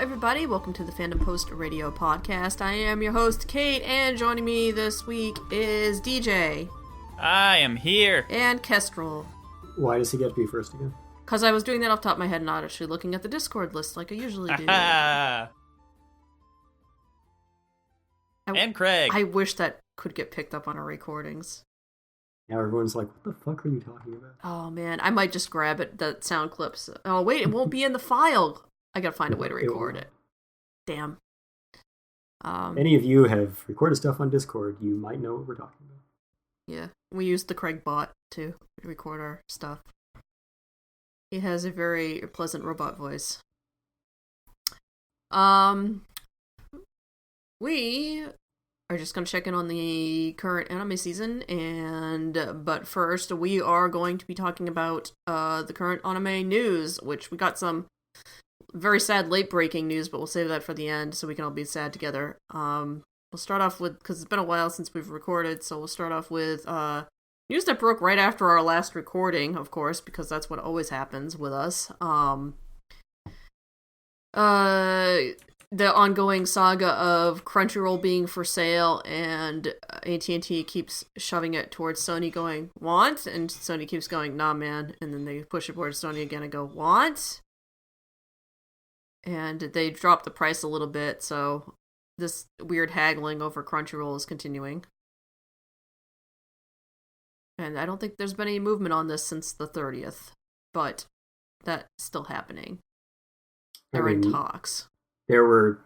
everybody. Welcome to the Fandom Post Radio Podcast. I am your host, Kate, and joining me this week is DJ. I am here. And Kestrel. Why does he get to be first again? Because I was doing that off the top of my head, not actually looking at the Discord list like I usually do. And Craig. I wish that could get picked up on our recordings. Now everyone's like, what the fuck are you talking about? Oh, man. I might just grab it, the sound clips. Oh, wait, it won't be in the file. I gotta find a way to record it. Damn. Any of you have recorded stuff on Discord, you might know what we're talking about. Yeah, we used the Craig bot to record our stuff. He has a very pleasant robot voice. We are just going to check in on the current anime season, but first we are going to be talking about the current anime news, which we got some very sad late-breaking news, but we'll save that for the end so we can all be sad together. We'll start off with, because it's been a while since we've recorded, so we'll start off with news that broke right after our last recording, of course, because that's what always happens with us. The ongoing saga of Crunchyroll being for sale, and AT&T keeps shoving it towards Sony going, want? And Sony keeps going, nah, man. And then they push it towards Sony again and go, want? And they drop the price a little bit, so this weird haggling over Crunchyroll is continuing. And I don't think there's been any movement on this since the 30th, but that's still happening. They're in talks. There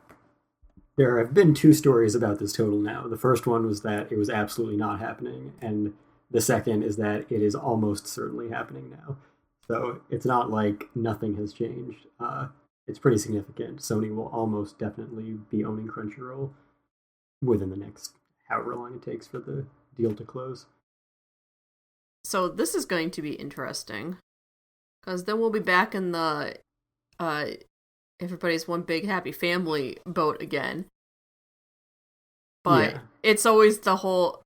have been two stories about this total now. The first one was that it was absolutely not happening, and the second is that it is almost certainly happening now. So it's not like nothing has changed. It's pretty significant. Sony will almost definitely be owning Crunchyroll within the next however long it takes for the deal to close. So this is going to be interesting, because then we'll be back in the everybody's one big happy family boat again. But It's always the whole,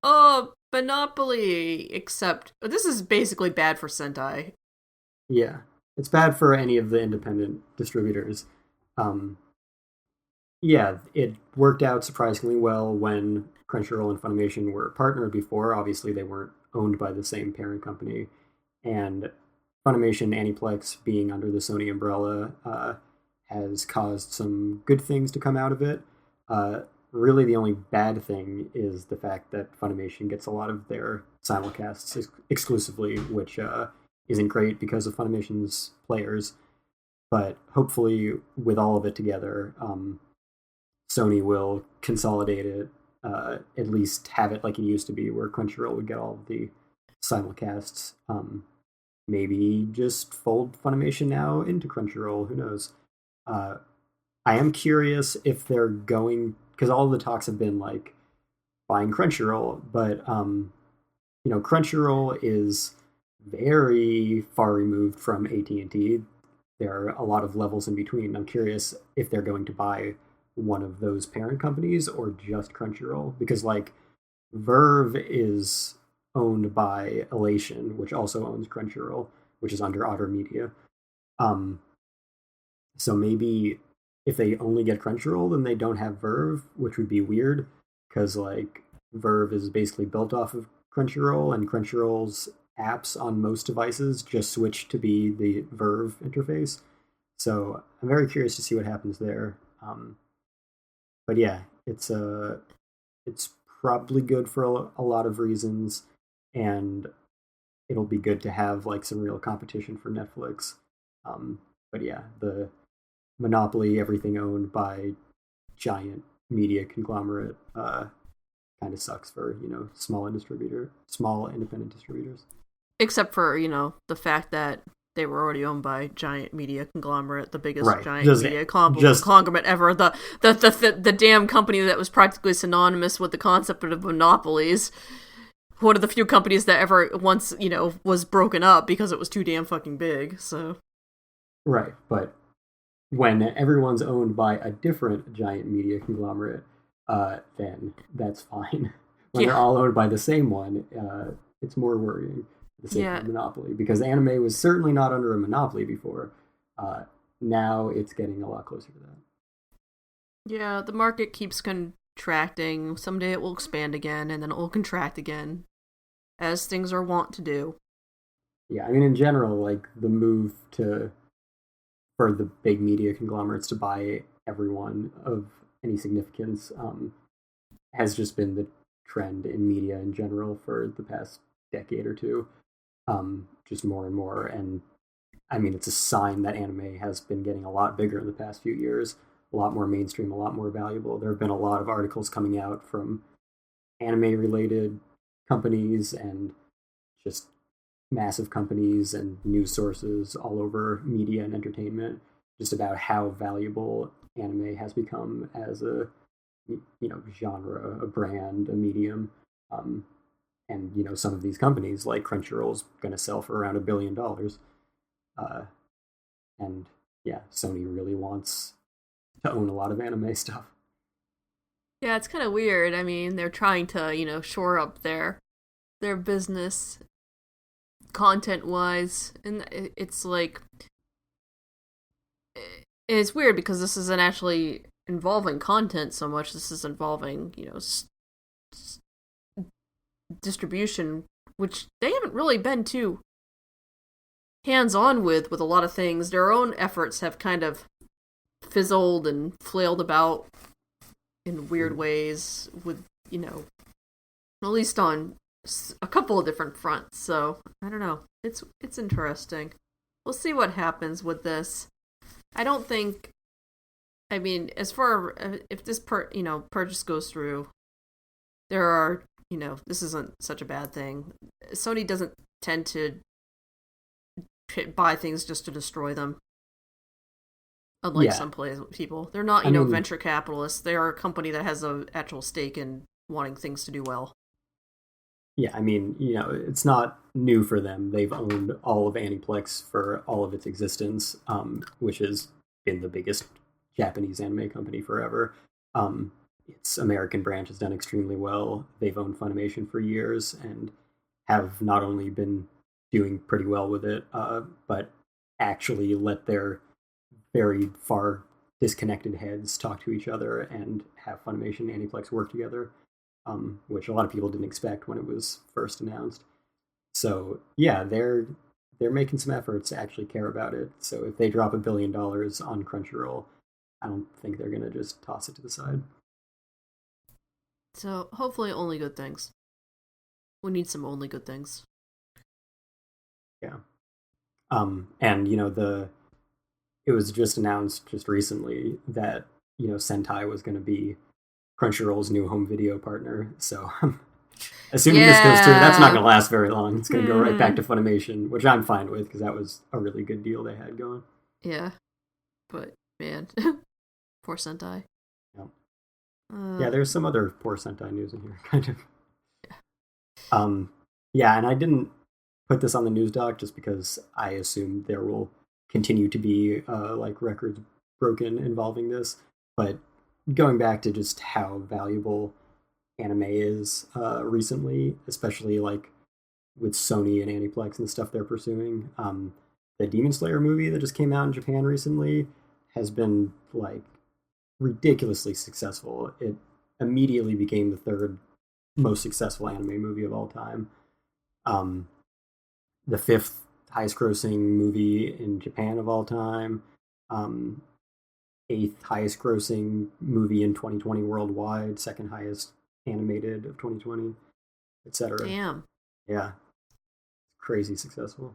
monopoly, except this is basically bad for Sentai. Yeah. It's bad for any of the independent distributors. It worked out surprisingly well when Crunchyroll and Funimation were partnered before. Obviously, they weren't owned by the same parent company. And Funimation Aniplex being under the Sony umbrella has caused some good things to come out of it. Really, the only bad thing is the fact that Funimation gets a lot of their simulcasts exclusively, which isn't great because of Funimation's players, but hopefully with all of it together, Sony will consolidate it, at least have it like it used to be, where Crunchyroll would get all of the simulcasts. Maybe just fold Funimation now into Crunchyroll, who knows? I am curious if they're going, because all the talks have been like buying Crunchyroll, but Crunchyroll is very far removed from AT&T. There are a lot of levels in between. I'm curious if they're going to buy one of those parent companies or just Crunchyroll, because like Verve is owned by Elation, which also owns Crunchyroll, which is under Otter Media. So maybe if they only get Crunchyroll, then they don't have Verve, which would be weird, because like Verve is basically built off of Crunchyroll, and Crunchyroll's apps on most devices just switch to be the Verve interface. So I'm very curious to see what happens there. But yeah, it's probably good for a lot of reasons, and it'll be good to have like some real competition for Netflix. But yeah, the monopoly, everything owned by giant media conglomerate, kind of sucks for small independent distributors. Except for the fact that they were already owned by giant media conglomerate, the biggest giant media conglomerate ever. The damn company that was practically synonymous with the concept of monopolies. One of the few companies that ever once, was broken up because it was too damn fucking big. So. Right, but when everyone's owned by a different giant media conglomerate, then that's fine. When they're all owned by the same one, it's more worrying. The same monopoly, because anime was certainly not under a monopoly before. Now it's getting a lot closer to that. Yeah, the market keeps contracting. Someday it will expand again, and then it will contract again, as things are wont to do. Yeah, I mean, in general, like the move to for the big media conglomerates to buy everyone of any significance has just been the trend in media in general for the past decade or two. Just more and more, and I mean, it's a sign that anime has been getting a lot bigger in the past few years, a lot more mainstream, a lot more valuable. There have been a lot of articles coming out from anime related companies and just massive companies and news sources all over media and entertainment just about how valuable anime has become as a genre, a brand, a medium. Um, and some of these companies like Crunchyroll's going to sell for around $1 billion. Uh, and yeah, Sony really wants to own a lot of anime stuff. Yeah, it's kind of weird. I mean, they're trying to, shore up their business content wise, and it's like it's weird because this isn't actually involving content so much. This is involving, distribution, which they haven't really been too hands on with a lot of things. Their own efforts have kind of fizzled and flailed about in weird ways with, at least on a couple of different fronts. So, I don't know. It's interesting. We'll see what happens with this. I don't think I mean, as far if this purchase goes through, there are, this isn't such a bad thing. Sony doesn't tend to buy things just to destroy them. Unlike Yeah, some people, they're not, I mean, venture capitalists. They are a company that has an actual stake in wanting things to do well. yeah, I mean, it's not new for them. They've owned all of Aniplex for all of its existence, which has been the biggest Japanese anime company forever. Um, its American branch has done extremely well. They've owned Funimation for years and have not only been doing pretty well with it, but actually let their very far disconnected heads talk to each other and have Funimation and Aniplex work together, which a lot of people didn't expect when it was first announced. So yeah, they're making some efforts to actually care about it. So if they drop $1 billion on Crunchyroll, I don't think they're gonna just toss it to the side. So hopefully, only good things. We need some only good things. Yeah. And it was just announced just recently that Sentai was going to be Crunchyroll's new home video partner. So assuming this goes through, that's not Yeah. going to last very long. It's going to go right back to Funimation, which I'm fine with because that was a really good deal they had going. Yeah. But man, poor Sentai. Yeah, Uh, yeah. There's some other poor Sentai news in here, kind of. Um, yeah, and I didn't put this on the news doc just because I assume there will continue to be like records broken involving this. But going back to just how valuable anime is recently, especially like with Sony and Aniplex and stuff they're pursuing. The Demon Slayer movie that just came out in Japan recently has been like ridiculously successful. It immediately became the third most successful anime movie of all time. Um, the fifth highest grossing movie in Japan of all time. Um, eighth highest grossing movie in 2020 worldwide, second highest animated of 2020, etc. damn. Yeah, crazy successful.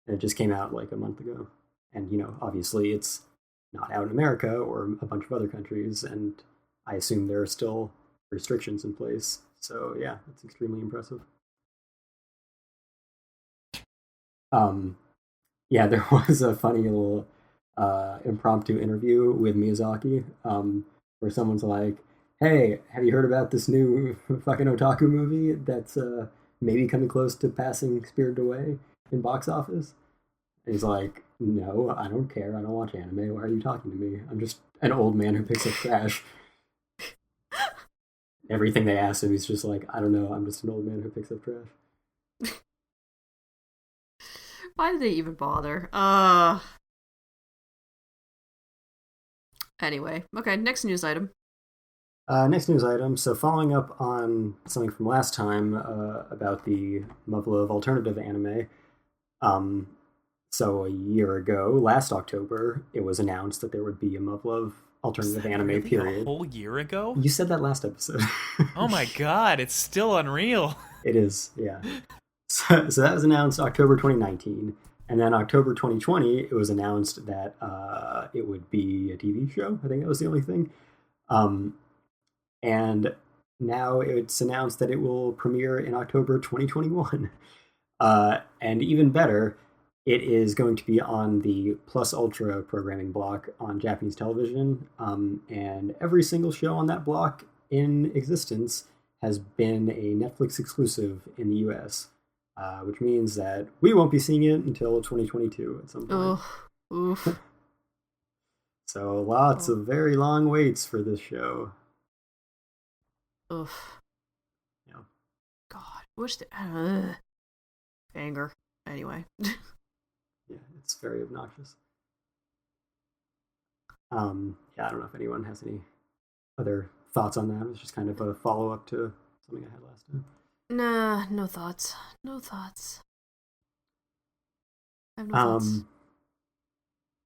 And it just came out like a month ago. And, obviously it's not out in America or a bunch of other countries. And I assume there are still restrictions in place. So, yeah, it's extremely impressive. Um, yeah, there was a funny little impromptu interview with Miyazaki where someone's like, "Hey, have you heard about this new fucking otaku movie that's maybe coming close to passing Spirited Away in box office?" And he's like, "No, I don't care. I don't watch anime. Why are you talking to me? I'm just an old man who picks up trash." Everything they ask him, he's just like, "I don't know. I'm just an old man who picks up trash." Why did they even bother? Anyway, okay, next news item. Next news item. So, following up on something from last time about the Muv-Luv alternative anime. So, a year ago, last October, it was announced that there would be a Muv-Luv alternative anime really period. A whole year ago? You said that last episode. Oh my god, it's still unreal. It is, yeah. So that was announced October 2019. And then October 2020, it was announced that it would be a TV show. I think that was the only thing. And now it's announced that it will premiere in October 2021. And even better, it is going to be on the Plus Ultra programming block on Japanese television. And every single show on that block in existence has been a Netflix exclusive in the US, which means that we won't be seeing it until 2022 at some point. Oof. So lots of very long waits for this show. Oof. Yeah. God, wish the anger. Anyway. Yeah, it's very obnoxious. Yeah, I don't know if anyone has any other thoughts on that. It's just kind of a follow-up to something I had last time. Nah, no thoughts. No thoughts. I have no thoughts.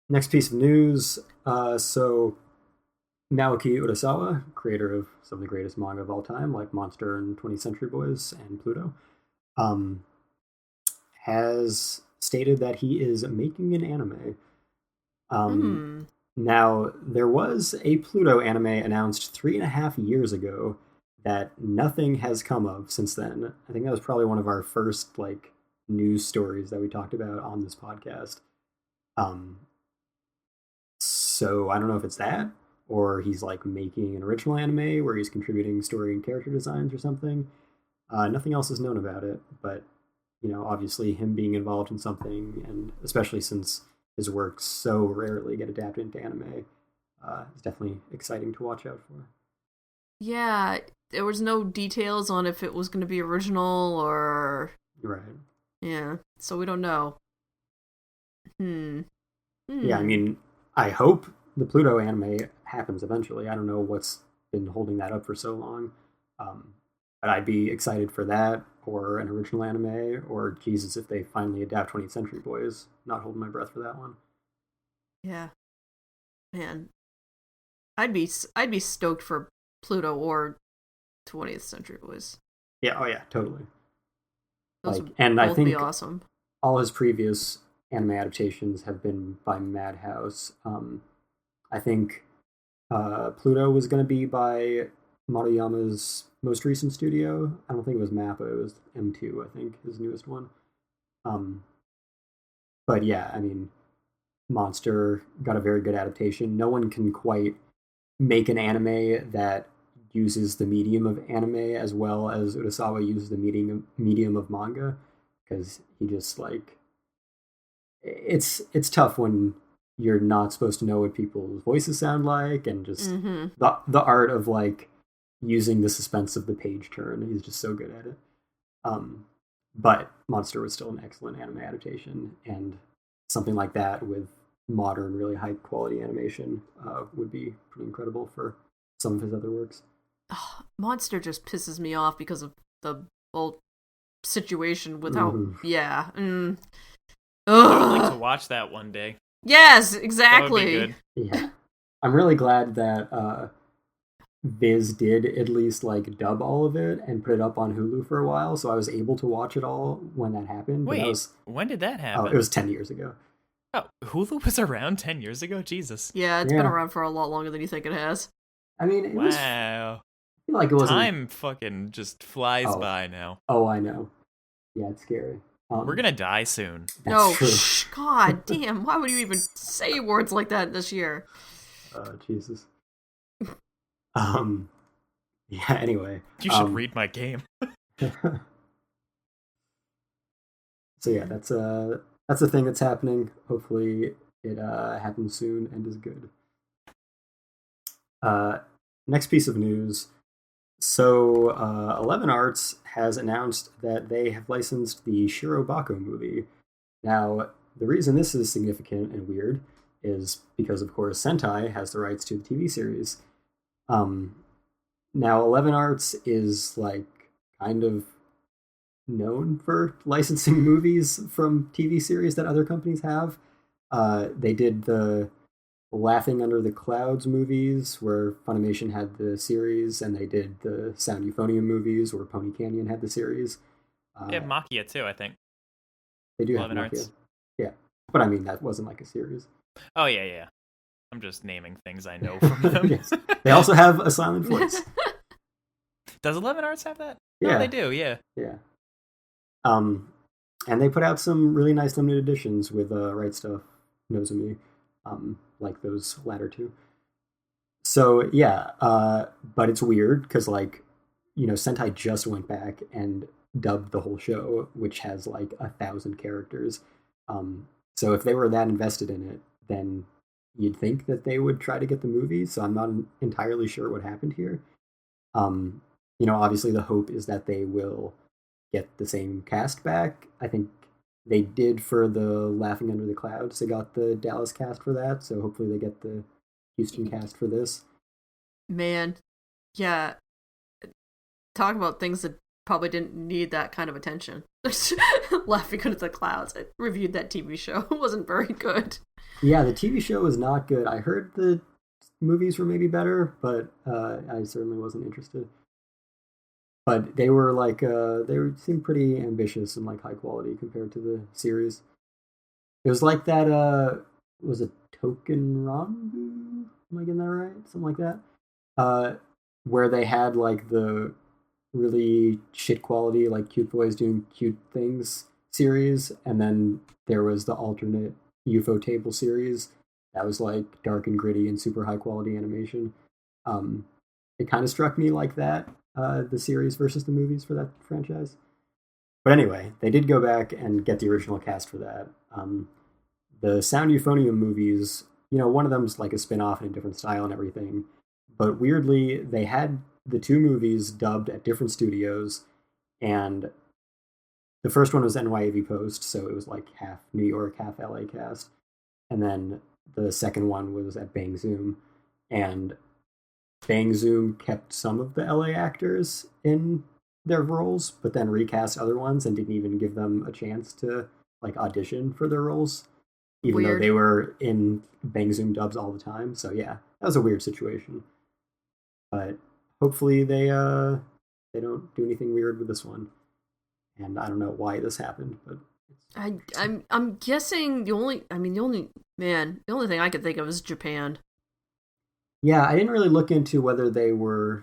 Next piece of news. So Naoki Urasawa, creator of some of the greatest manga of all time, like Monster and 20th Century Boys and Pluto, has stated that he is making an anime. Now, there was a Pluto anime announced 3.5 years ago that nothing has come of since then. I think that was probably one of our first news stories that we talked about on this podcast. So I don't know if it's that, or he's making an original anime where he's contributing story and character designs or something. Nothing else is known about it, but obviously him being involved in something, and especially since his works so rarely get adapted into anime, is definitely exciting to watch out for. Yeah, there was no details on if it was going to be original or... Right. Yeah, so we don't know. Yeah, I mean, I hope the Pluto anime happens eventually. I don't know what's been holding that up for so long. But I'd be excited for that, or an original anime, or Jesus, if they finally adapt 20th Century Boys. Not holding my breath for that one. Yeah. Man. I'd be stoked for Pluto or 20th Century Boys. Yeah, oh yeah, totally. Those would and both I think be awesome. All his previous anime adaptations have been by Madhouse. I think Pluto was going to be by Maruyama's most recent studio. I don't think it was Mappa, it was M2, I think, his newest one. But yeah, I mean, Monster got a very good adaptation. No one can quite make an anime that uses the medium of anime as well as Urasawa uses the medium of manga, because he just it's tough when you're not supposed to know what people's voices sound like, and just the art of using the suspense of the page turn. He's just so good at it. But Monster was still an excellent anime adaptation, and something like that with modern, really high quality animation would be pretty incredible for some of his other works. Monster just pisses me off because of the whole situation with how... Yeah. I would like to watch that one day. Yes, exactly. That would be good. Yeah. I'm really glad that Viz did at least dub all of it and put it up on Hulu for a while, so I was able to watch it all when that happened. Wait, when did that happen? Oh, it was 10 years ago. Oh, Hulu was around 10 years ago? Jesus. Yeah, it's been around for a lot longer than you think it has. I mean, wow. I feel like it wasn't... Time fucking just flies by now. Oh, I know. Yeah, it's scary. We're gonna die soon. No, God damn, why would you even say words like that this year? Jesus. Yeah, anyway. You should read my game. So yeah, that's a thing that's happening. Hopefully it happens soon and is good. Next piece of news. So 11 Arts has announced that they have licensed the Shirobako movie. Now, the reason this is significant and weird is because, of course, Sentai has the rights to the TV series. Now, 11 Arts is like kind of known for licensing movies from TV series that other companies have. They did the Laughing Under the Clouds movies, where Funimation had the series, and they did the Sound Euphonium movies, where Pony Canyon had the series. They have Makia too, I think. They do 11 have Arts. Makia. Yeah, but I mean that wasn't like a series. Oh yeah. I'm just naming things I know from them. Yes. They also have a silent voice. Does 11 Arts have that? Yeah, No, they do. Yeah. Yeah. And they put out some really nice limited editions with Right Stuff, Nozomi, like those latter two. So yeah, but it's weird because like, Sentai just went back and dubbed the whole show, which has like 1,000 characters. So if they were that invested in it, then you'd think that they would try to get the movie. So I'm not entirely sure what happened here. Obviously the hope is that they will get the same cast back. I think they did for the Laughing Under the Clouds. They got the Dallas cast for that, so hopefully they get the Houston cast for this. Man, yeah. Talk about things that probably didn't need that kind of attention. Laughing Under the Clouds. I reviewed that TV show. It wasn't very good. Yeah, the TV show was not good. I heard the movies were maybe better, but I certainly wasn't interested. But they were like they seemed pretty ambitious and like high quality compared to the series. It was like that was it Token Ranbu? Am I getting that right? Something like that. Where they had like the really shit quality, like cute boys doing cute things series, and then there was the alternate UFO Table series that was like dark and gritty and super high quality animation. It kind of struck me like that, the series versus the movies for that franchise. But anyway, they did go back and get the original cast for that. The Sound Euphonium movies, one of them's like a spin-off in a different style and everything. But weirdly, they had the two movies dubbed at different studios, and the first one was NYAV Post, so it was like half New York, half LA cast. And then the second one was at Bang Zoom, and Bang Zoom kept some of the LA actors in their roles, but then recast other ones and didn't even give them a chance to like audition for their roles, even Weird. though they were in Bang Zoom dubs all the time. So yeah, that was a weird situation. But hopefully they don't do anything weird with this one. And I don't know why this happened, but I'm guessing the only thing I could think of is Japan. yeah, I didn't really look into whether they were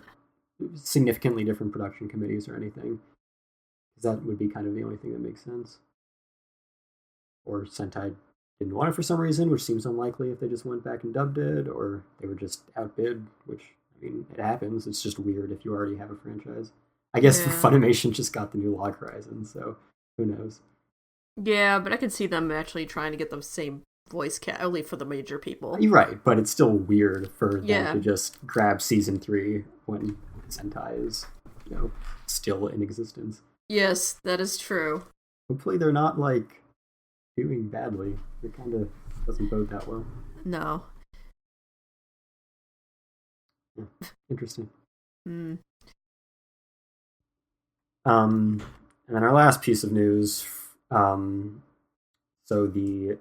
significantly different production committees or anything. Because that would be kind of the only thing that makes sense. Or Sentai didn't want it for some reason, which seems unlikely if they just went back and dubbed it, or they were just outbid, which, I mean, it happens. It's just weird if you already have a franchise. I guess Funimation just got the new Log Horizon, so who knows? Yeah, but I could see them actually trying to get the same voice cast, only for the major people. You're right, but it's still weird for them to just grab season 3 when Sentai is, still in existence. Yes, that is true. Hopefully they're not, like, doing badly. It kind of doesn't bode that well. No. Yeah, interesting. Mm. And then our last piece of news, so the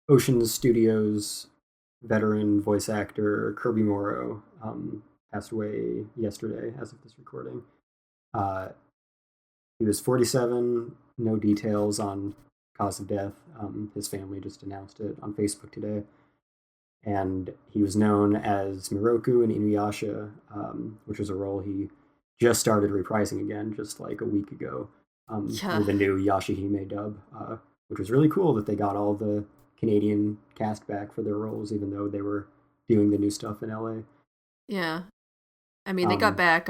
Ocean Studios veteran voice actor Kirby Morrow passed away yesterday as of this recording. He was 47, no details on cause of death. His family just announced it on Facebook today. And he was known as Miroku in Inuyasha, which was a role he just started reprising again just like a week ago with the new Yashahime dub, which was really cool that they got all the Canadian cast back for their roles, even though they were doing the new stuff in LA. Yeah. I mean, they got back,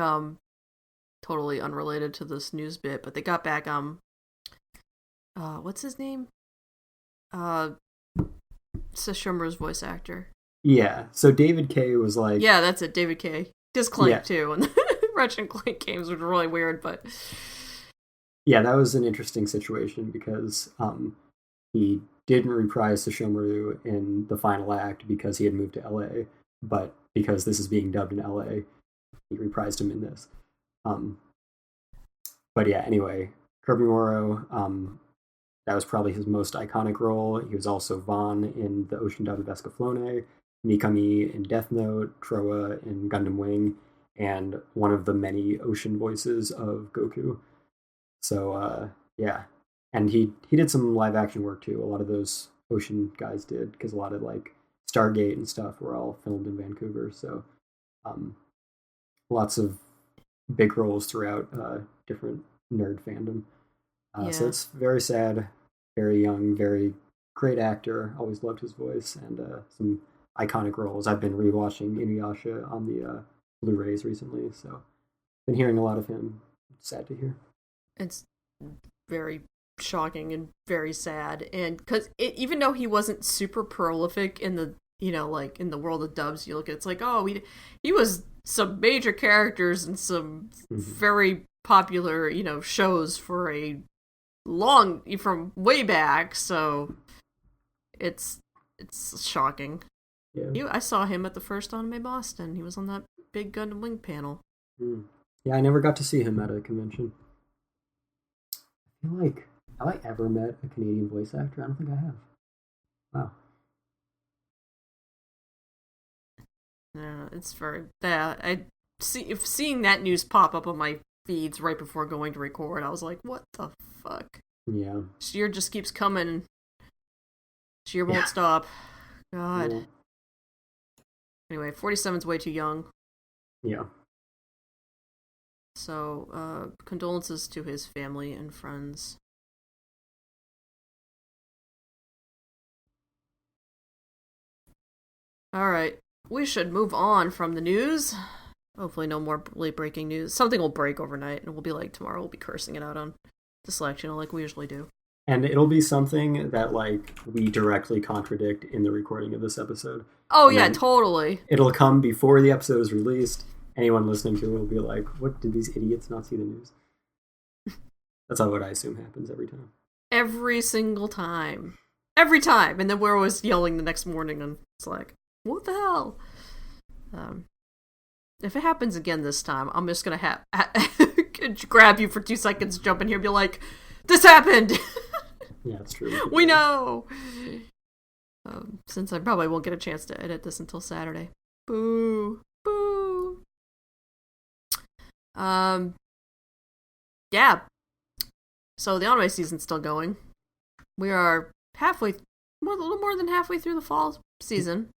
totally unrelated to this news bit, but they got back, what's his name? Sesshomaru's voice actor. Yeah, so David K was like... Yeah, that's it, David K. Just Clank, too, and Ratchet & Clank games, which were really weird, but... Yeah, that was an interesting situation because he didn't reprise Sesshomaru in the final act because he had moved to LA, but because this is being dubbed in LA, he reprised him in this. But yeah, anyway, Kirby Morrow, that was probably his most iconic role. He was also Vaughn in the Ocean dub of Escaflowne, Mikami in Death Note, Trowa in Gundam Wing, and one of the many ocean voices of Goku. So yeah, and he did some live action work too. A lot of those ocean guys did, because a lot of like Stargate and stuff were all filmed in Vancouver. So lots of big roles throughout different nerd fandom. So it's very sad, very young, very great actor. Always loved his voice, and some iconic roles. I've been rewatching Inuyasha on the Blu-rays recently, so been hearing a lot of him. Sad to hear. It's very shocking and very sad, and because even though he wasn't super prolific in the like in the world of dubs, you look at it's like, oh, he was some major characters and some very popular shows for a long from way back, so it's shocking. Yeah. I saw him at the first Anime Boston. He was on that big Gundam Wing panel. Yeah, I never got to see him at a convention. I feel like, have I ever met a Canadian voice actor? I don't think I have. Wow. Yeah, it's very bad. Seeing that news pop up on my feeds right before going to record, I was like, what the fuck? Yeah. Sheer just keeps coming. Sheer won't stop. God. Yeah. Anyway, 47's way too young. Yeah. So, condolences to his family and friends. Alright, we should move on from the news. Hopefully no more late breaking news. Something will break overnight, and we'll be like, tomorrow we'll be cursing it out on the Slack channel like we usually do. And it'll be something that, like, we directly contradict in the recording of this episode. Oh, yeah, totally. It'll come before the episode is released. Anyone listening to it will be like, what, did these idiots not see the news? That's what I assume happens every time. Every single time. Every time! And then we're always yelling the next morning on Slack, what the hell? If it happens again this time, I'm just gonna grab you for 2 seconds, jump in here, and be like, this happened! Yeah, it's true. We know! Since I probably won't get a chance to edit this until Saturday. Boo! Boo! Yeah. So the anime season's still going. We are a little more than halfway through the fall season.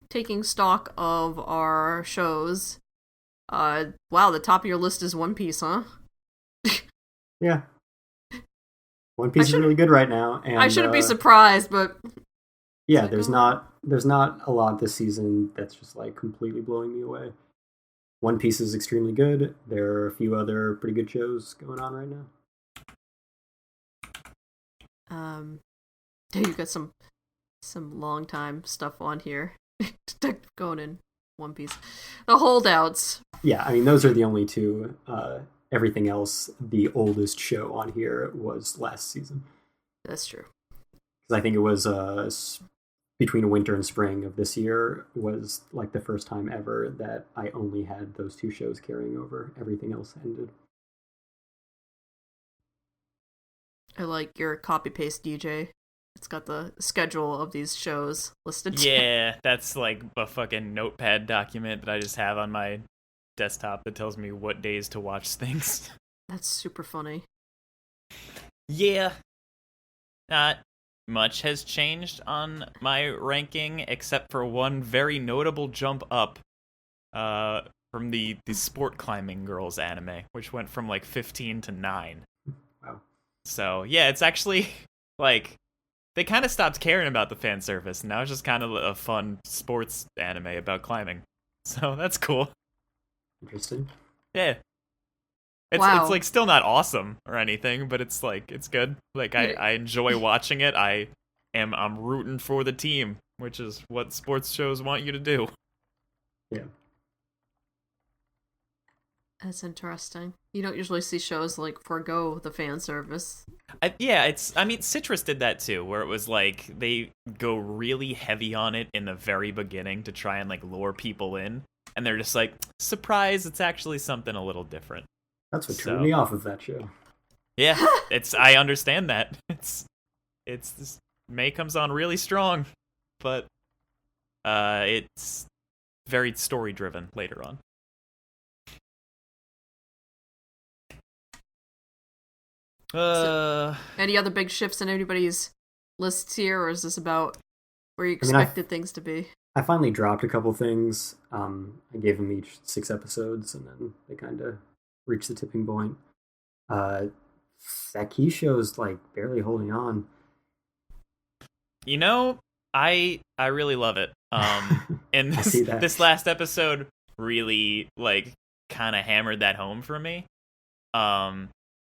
Taking stock of our shows. Wow, the top of your list is One Piece, huh? Yeah. One Piece is really good right now. And I shouldn't be surprised, but yeah, like, there's not a lot this season that's just like completely blowing me away. One Piece is extremely good. There are a few other pretty good shows going on right now. You've got some long time stuff on here going in One Piece. The Holdouts. Yeah, I mean those are the only two. Everything else, the oldest show on here was last season. That's true. Because I think it was between winter and spring of this year was like the first time ever that I only had those two shows carrying over. Everything else ended. I like your copy-paste DJ. It's got the schedule of these shows listed. Yeah, that's like a fucking notepad document that I just have on my desktop that tells me what days to watch things. That's super funny. Yeah. Not much has changed on my ranking except for one very notable jump up from the sport climbing girls anime, which went from like 15 to 9. Wow. So, yeah, it's actually like they kind of stopped caring about the fan service, and now it's just kind of a fun sports anime about climbing. So, that's cool. Interesting. Yeah. It's like still not awesome or anything, but it's like it's good. Like I enjoy watching it. I'm rooting for the team, which is what sports shows want you to do. Yeah. That's interesting. You don't usually see shows like forego the fan service. I mean, Citrus did that too, where it was like they go really heavy on it in the very beginning to try and like lure people in, and they're just like, surprise, it's actually something a little different. That's what turned me off of that show. Yeah, I understand that. It's May comes on really strong, but it's very story driven later on. So, any other big shifts in anybody's lists here, or is this about where you expected things to be? I finally dropped a couple things. I gave them each 6 episodes, and then they kind of reached the tipping point. That key show's like barely holding on. You know, I really love it. And this last episode really like kind of hammered that home for me.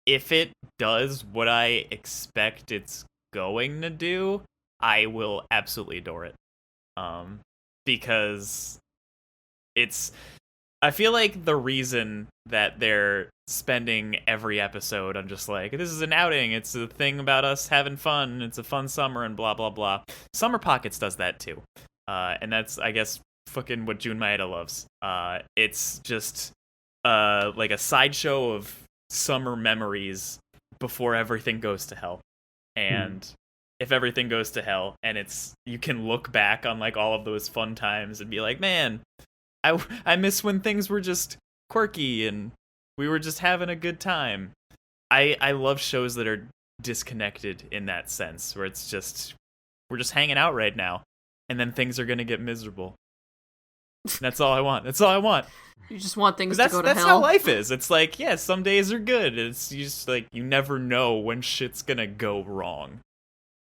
If it does what I expect it's going to do, I will absolutely adore it. Because I feel like the reason that they're spending every episode on just like, this is an outing, it's a thing about us having fun, it's a fun summer and blah blah blah. Summer Pockets does that too. And that's, I guess, fucking what Jun Maeda loves. It's just like a sideshow of summer memories before everything goes to hell. And if everything goes to hell, and you can look back on like all of those fun times and be like, man, I miss when things were just quirky and we were just having a good time. I love shows that are disconnected in that sense, where it's just, we're just hanging out right now, and then things are gonna get miserable. That's all I want. That's all I want. You just want things to go to hell. That's how life is. It's like, yeah, some days are good. It's you just like, you never know when shit's gonna go wrong.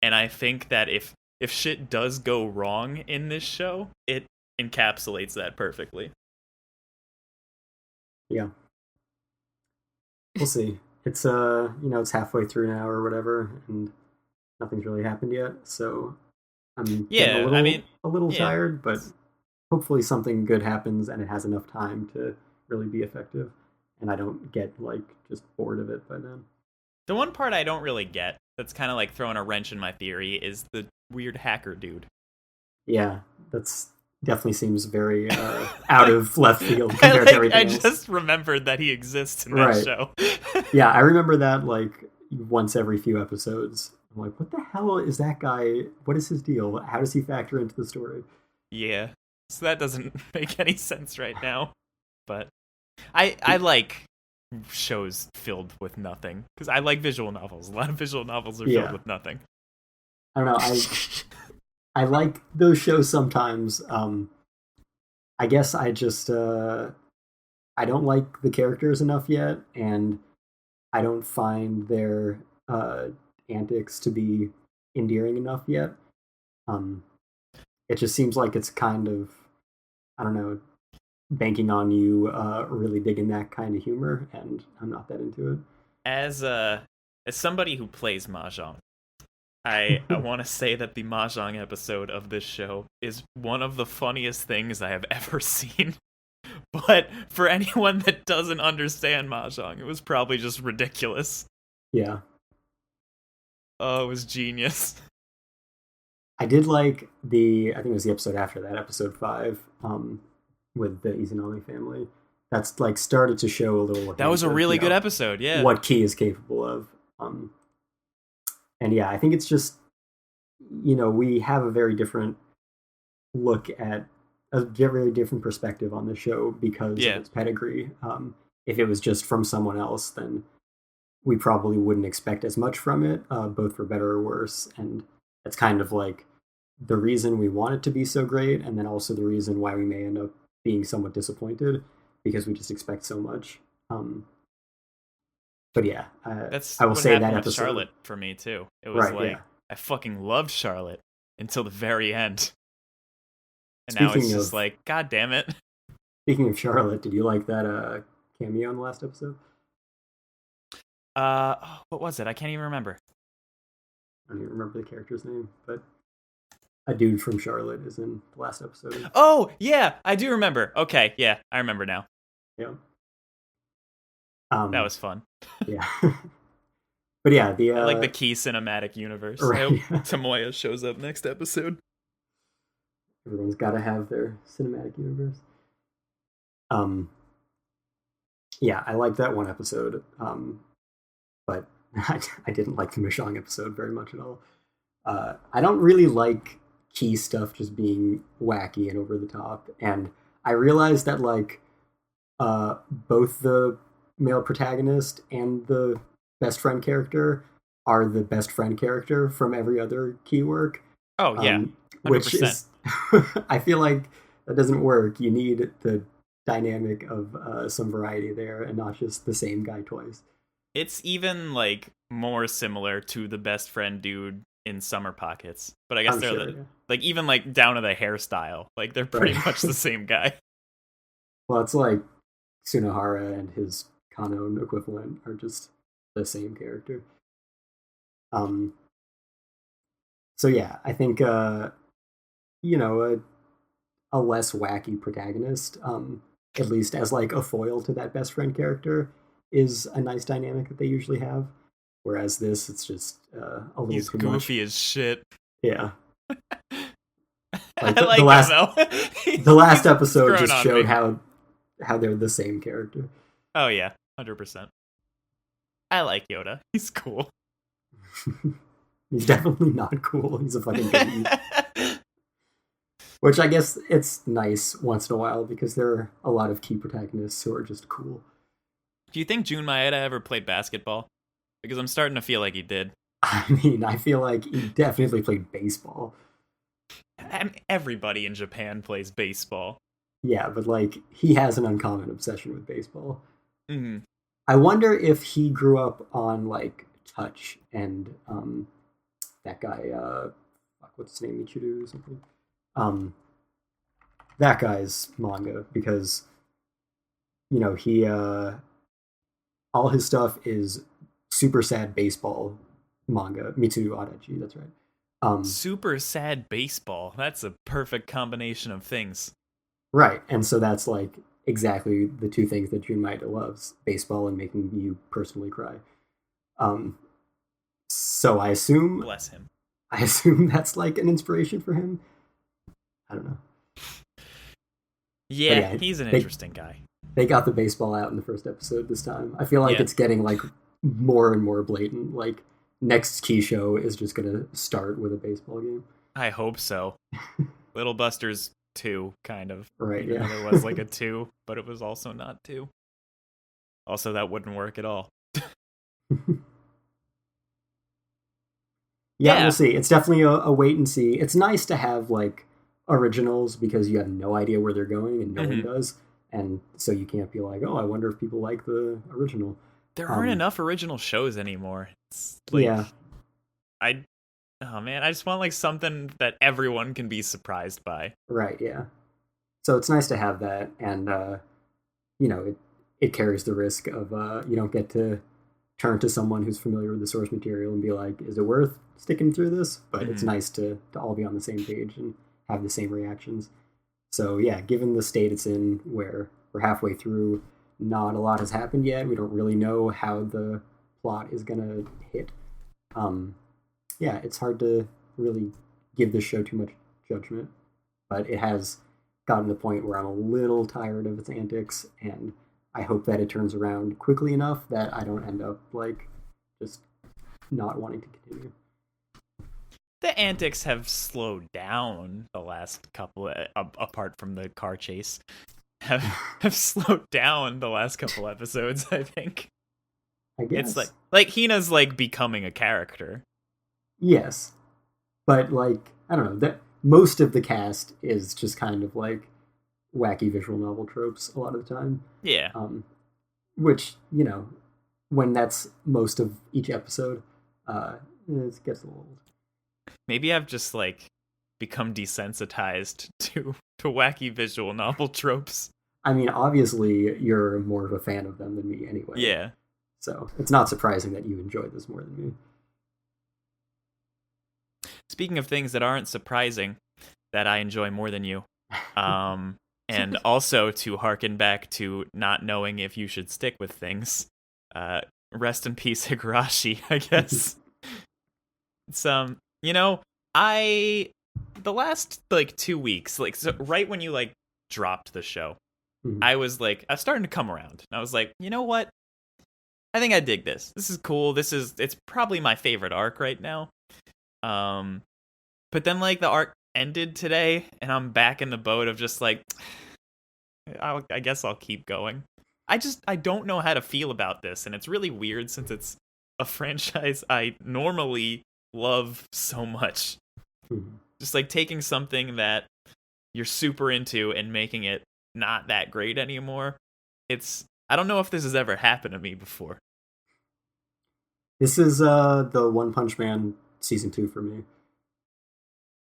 And I think that if shit does go wrong in this show, it encapsulates that perfectly. Yeah. We'll see. It's it's halfway through now or whatever, and nothing's really happened yet. So I'm getting a little tired, but hopefully something good happens and it has enough time to really be effective, and I don't get like just bored of it by then. The one part I don't really get, that's kind of like throwing a wrench in my theory, is the weird hacker dude. Yeah, that's definitely seems very out of left field compared to everything else. I just remembered that he exists in that show. Yeah, I remember that like once every few episodes. I'm like, what the hell is that guy? What is his deal? How does he factor into the story? Yeah, so that doesn't make any sense right now. But I like shows filled with nothing, because I like visual novels. A lot of visual novels are filled with nothing. I don't know. I like those shows sometimes. I guess I just I don't like the characters enough yet, and I don't find their antics to be endearing enough yet. It just seems like it's kind of, I don't know, banking on you really digging that kind of humor, and I'm not that into it. As somebody who plays Mahjong, I want to say that the Mahjong episode of this show is one of the funniest things I have ever seen. But for anyone that doesn't understand Mahjong, it was probably just ridiculous. Yeah. Oh, it was genius. I did like I think it was the episode after that, episode 5, with the Izanami family. That's like started to show a little. That was a really good episode, yeah. What Key is capable of. And yeah, I think it's just, we have a very different look at a very different perspective on the show because of its pedigree. If it was just from someone else, then we probably wouldn't expect as much from it, both for better or worse. And it's kind of like the reason we want it to be so great, and then also the reason why we may end up being somewhat disappointed because we just expect so much. But yeah, I will say that episode. Charlotte for me too. It was I fucking loved Charlotte until the very end, and now it's just like, God damn it. Speaking of Charlotte, did you like that cameo in the last episode? What was it? I can't even remember. I don't even remember the character's name, but a dude from Charlotte is in the last episode. Oh yeah, I do remember. Okay, yeah, I remember now. Yeah. That was fun. Yeah. But yeah, I like the key cinematic universe. Right, I hope yeah. Tomoya shows up next episode. Everyone's got to have their cinematic universe. Um, yeah, I liked that one episode, but I didn't like the Michonne episode very much at all. I don't really like key stuff just being wacky and over the top, and I realized that like both the male protagonist and the best friend character are the best friend character from every other key work. Oh yeah, Which 100%. is I feel like that doesn't work. You need the dynamic of some variety there and not just the same guy twice. It's even like more similar to the best friend dude in Summer Pockets, but I guess I'm they're sure, yeah. like even like down to the hairstyle, like they're pretty Right. much the same guy. Well, it's like Tsunohara and his Kanon equivalent are just the same character. Um, so yeah, I think you know a less wacky protagonist, at least as like a foil to that best friend character, is a nice dynamic that they usually have. Whereas this, it's just a little He's too goofy much. as shit. Yeah, like I like the last him though. the last He's episode grown just on showed me. how they're the same character. Oh yeah, 100%. I like Yoda. He's cool. He's definitely not cool. He's a fucking baby. Which I guess it's nice once in a while because there are a lot of key protagonists who are just cool. Do you think Jun Maeda ever played basketball? Because I'm starting to feel like he did. I mean, I feel like he definitely played baseball. I mean, everybody in Japan plays baseball. Yeah, but like he has an uncommon obsession with baseball. Mm-hmm. I wonder if he grew up on like Touch and that guy what's his name, Michiru or something. That guy's manga because you know he all his stuff is super sad baseball manga. Mitsuru Adachi, that's right. Super sad baseball. That's a perfect combination of things. Right, and so that's like exactly the two things that Jun Maeda loves: baseball and making you personally cry. Um, so Bless him. I assume that's like an inspiration for him. I don't know. Yeah, he's an interesting guy. They got the baseball out in the first episode this time. I feel like it's getting like more and more blatant. Like next key show is just gonna start with a baseball game. I hope so. Little Busters 2, kind of. Right, Even yeah. though there was like a 2, but it was also not 2. Also, that wouldn't work at all. Yeah, we'll see. It's definitely a wait and see. It's nice to have like originals because you have no idea where they're going and no one does. And so you can't be like, oh, I wonder if people like the original. There aren't enough original shows anymore. It's like, yeah. Oh man, I just want like something that everyone can be surprised by. Right, yeah. So it's nice to have that, and you know, it carries the risk of you don't get to turn to someone who's familiar with the source material and be like, is it worth sticking through this? But it's nice to all be on the same page and have the same reactions. So yeah, given the state it's in, where we're halfway through, not a lot has happened yet. We don't really know how the plot is gonna hit. Yeah, it's hard to really give this show too much judgment, but it has gotten to the point where I'm a little tired of its antics, and I hope that it turns around quickly enough that I don't end up like just not wanting to continue. The antics have slowed down the last couple, apart from the car chase, have slowed down the last couple episodes. I think I guess it's like Hina's like becoming a character. Yes, but like I don't know that most of the cast is just kind of like wacky visual novel tropes a lot of the time. Yeah. Which you know, when that's most of each episode, it gets a little old. Maybe I've just like become desensitized to wacky visual novel tropes. I mean, obviously, you're more of a fan of them than me anyway. Yeah. So it's not surprising that you enjoy this more than me. Speaking of things that aren't surprising, that I enjoy more than you, and also to harken back to not knowing if you should stick with things, Rest in peace, Higurashi, I guess. It's, you know, the last, like, 2 weeks, like, so right when you, like, dropped the show, I was starting to come around. And I was like, you know what? I think I dig this. This is cool. It's probably my favorite arc right now. But then, like, the arc ended today, and I'm back in the boat of just, like, I guess I'll keep going. I don't know how to feel about this, and it's really weird since it's a franchise I normally love so much. Just, like, taking something that you're super into and making it not that great anymore. I don't know if this has ever happened to me before. This is the One Punch Man season 2 for me.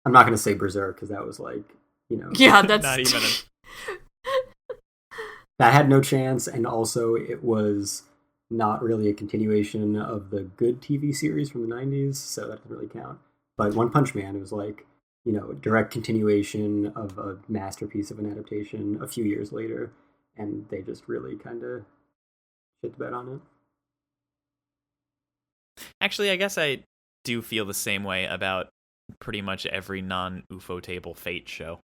I'm not going to say Berserk because that was like, yeah, that's not even that had no chance, and also it was not really a continuation of the good TV series from the 90s, so that doesn't really count. But One Punch Man, it was like, a direct continuation of a masterpiece of an adaptation a few years later, and they just really kind of shit the bed on it. Actually, I guess I do feel the same way about pretty much every non-UFO Table Fate show.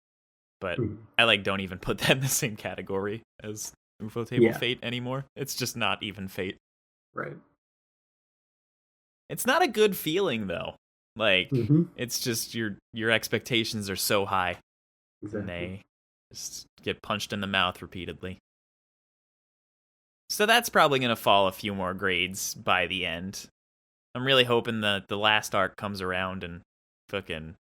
But I don't even put that in the same category as UFO Table Fate anymore. It's just not even Fate. Right. It's not a good feeling, though. It's just your expectations are so high. Exactly. And they just get punched in the mouth repeatedly. So that's probably going to fall a few more grades by the end. I'm really hoping the last arc comes around and fucking,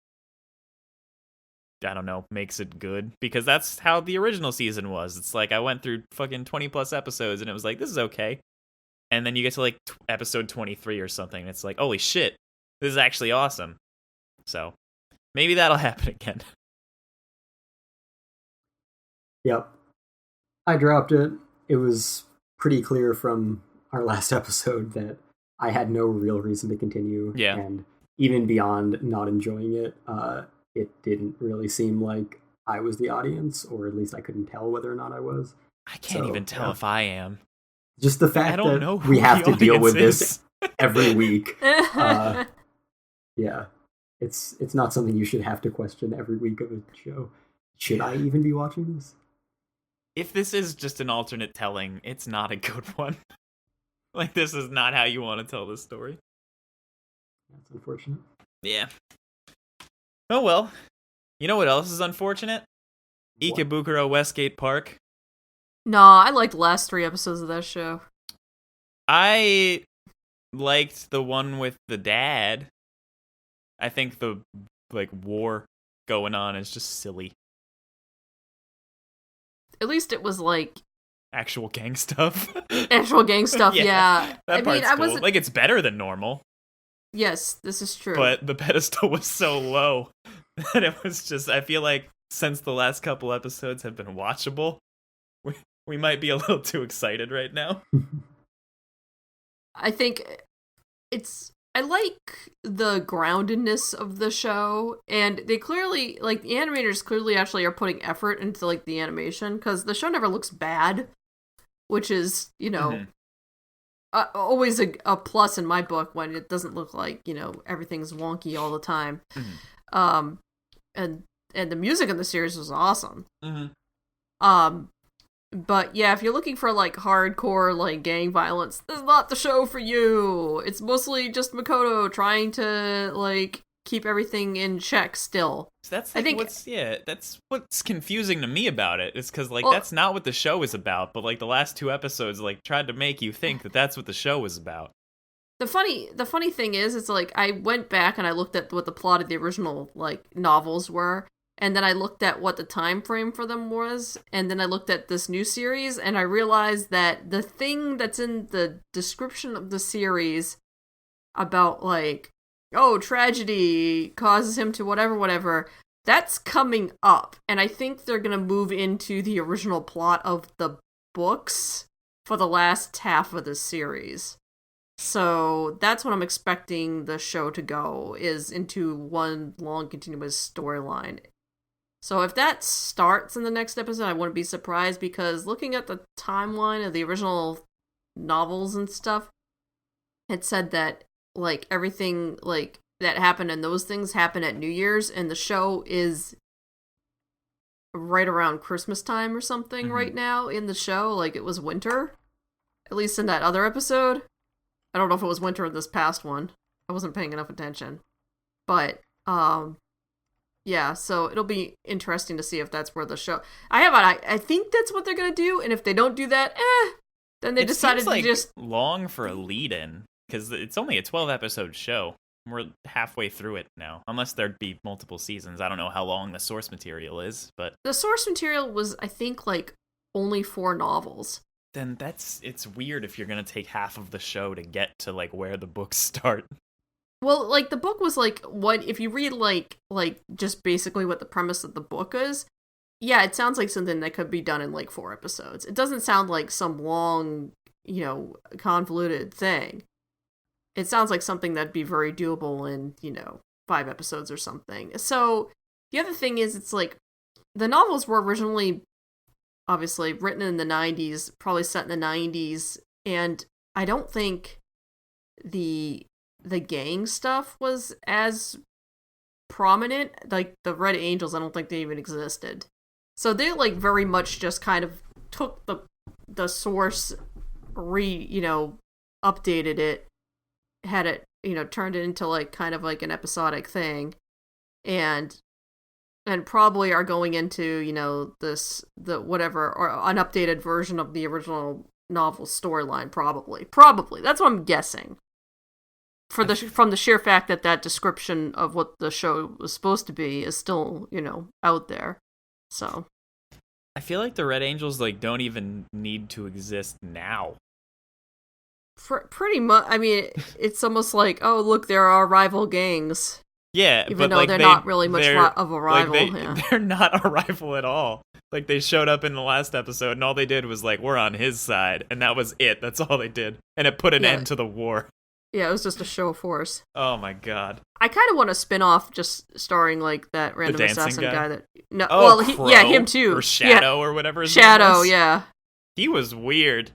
I don't know, makes it good. Because that's how the original season was. It's like I went through fucking 20 plus episodes and it was like, this is okay. And then you get to like episode 23 or something and it's like, holy shit, this is actually awesome. So maybe that'll happen again. Yep. I dropped it. It was pretty clear from our last episode that I had no real reason to continue. Yeah. And even beyond not enjoying it, it didn't really seem like I was the audience, or at least I couldn't tell whether or not I was. I can't even tell if I am. Just the fact that we have to deal with this every week. Yeah. It's not something you should have to question every week of a show. Should I even be watching this? If this is just an alternate telling, it's not a good one. This is not how you want to tell this story. That's unfortunate. Yeah. Oh well. You know what else is unfortunate? What? Ikebukuro Westgate Park. Nah, I liked the last 3 episodes of that show. I liked the one with the dad. I think the war going on is just silly. At least it was actual gang stuff. Actual gang stuff, yeah. That part's cool. It's better than normal. Yes, this is true. But the pedestal was so low that it was just, I feel like since the last couple episodes have been watchable, we might be a little too excited right now. I think I like the groundedness of the show, and they clearly, the animators clearly actually are putting effort into, the animation, because the show never looks bad, which is, always a plus in my book when it doesn't look like, everything's wonky all the time. And the music in the series was awesome. But yeah, if you're looking for hardcore gang violence, this is not the show for you. It's mostly just Makoto trying to keep everything in check still. So that's that's what's confusing to me about it. Is because that's not what the show is about. But the last 2 episodes tried to make you think that that's what the show was about. The funny thing is, it's I went back and I looked at what the plot of the original novels were. And then I looked at what the time frame for them was, and then I looked at this new series, and I realized that the thing that's in the description of the series about, tragedy causes him to whatever, that's coming up. And I think they're going to move into the original plot of the books for the last half of the series. So that's what I'm expecting the show to go, is into one long continuous storyline. So if that starts in the next episode, I wouldn't be surprised, because looking at the timeline of the original novels and stuff had said that like everything like that happened and those things happen at New Year's, and the show is right around Christmas time or something right now in the show. Like it was winter, at least in that other episode. I don't know if it was winter in this past one. I wasn't paying enough attention. But, yeah, so it'll be interesting to see if that's where the show... I think that's what they're going to do, and if they don't do that, then they decided to just... long for a lead-in, because it's only a 12-episode show. We're halfway through it now, unless there'd be multiple seasons. I don't know how long the source material is, but... The source material was, I think, like, only 4 novels. Then it's weird if you're going to take half of the show to get to, like, where the books start. Well, like, the book was, like, what... If you read, like just basically what the premise of the book is, yeah, it sounds like something that could be done in, like, 4 episodes. It doesn't sound like some long, convoluted thing. It sounds like something that'd be very doable in, 5 episodes or something. So, the other thing is, it's like, the novels were originally, obviously, written in the 90s, probably set in the 90s, and I don't think the gang stuff was as prominent. Like, the Red Angels, I don't think they even existed. So they, like, very much just kind of took the source, updated it, had it, turned it into, like, kind of like an episodic thing, and probably are going into, the whatever, or an updated version of the original novel storyline, probably. That's what I'm guessing. From the sheer fact that description of what the show was supposed to be is still, out there. So. I feel like the Red Angels, like, don't even need to exist now. Pretty much. I mean, it's almost like, oh, look, there are rival gangs. Yeah, even though they're not really much of a rival. They're not a rival at all. Like, they showed up in the last episode, and all they did was, like, we're on his side, and that was it. That's all they did. And it put an end to the war. Yeah, it was just a show of force. Oh my god. I kind of want a spin-off just starring, like, that random assassin guy that... No, Crow, him too. Or Shadow, or whatever his name Shadow, was. yeah. He was weird.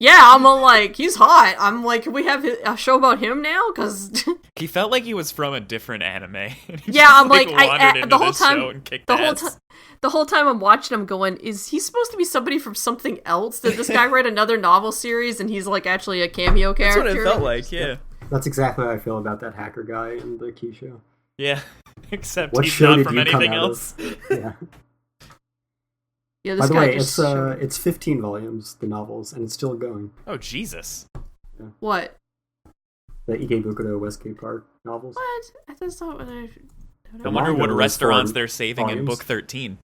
Yeah, I'm all like, he's hot. I'm like, can we have a show about him now? Because... He felt like he was from a different anime. Yeah, I'm like, the whole time... The whole time I'm watching him going, is he supposed to be somebody from something else? Did this guy write another novel series and he's like actually a cameo character? That's what it felt like, yeah. That's exactly how I feel about that hacker guy in the Key show. Yeah, except what he's not from anything else. Yeah. Yeah, this By the guy way, it's 15 volumes, the novels, and it's still going. Oh, Jesus. Yeah. What? The Ikebukuro Westgate Park novels. What? That's not what I wonder what restaurants they're saving in book 13.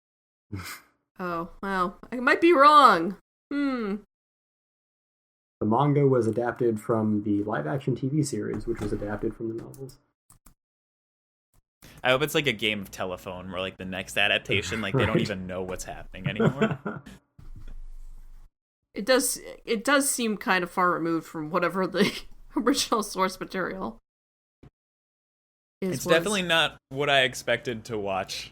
Oh, well, I might be wrong. The manga was adapted from the live-action TV series, which was adapted from the novels. I hope it's like a game of telephone where, like, the next adaptation, like, they don't even know what's happening anymore. It does seem kind of far removed from whatever the original source material is. It's definitely not what I expected to watch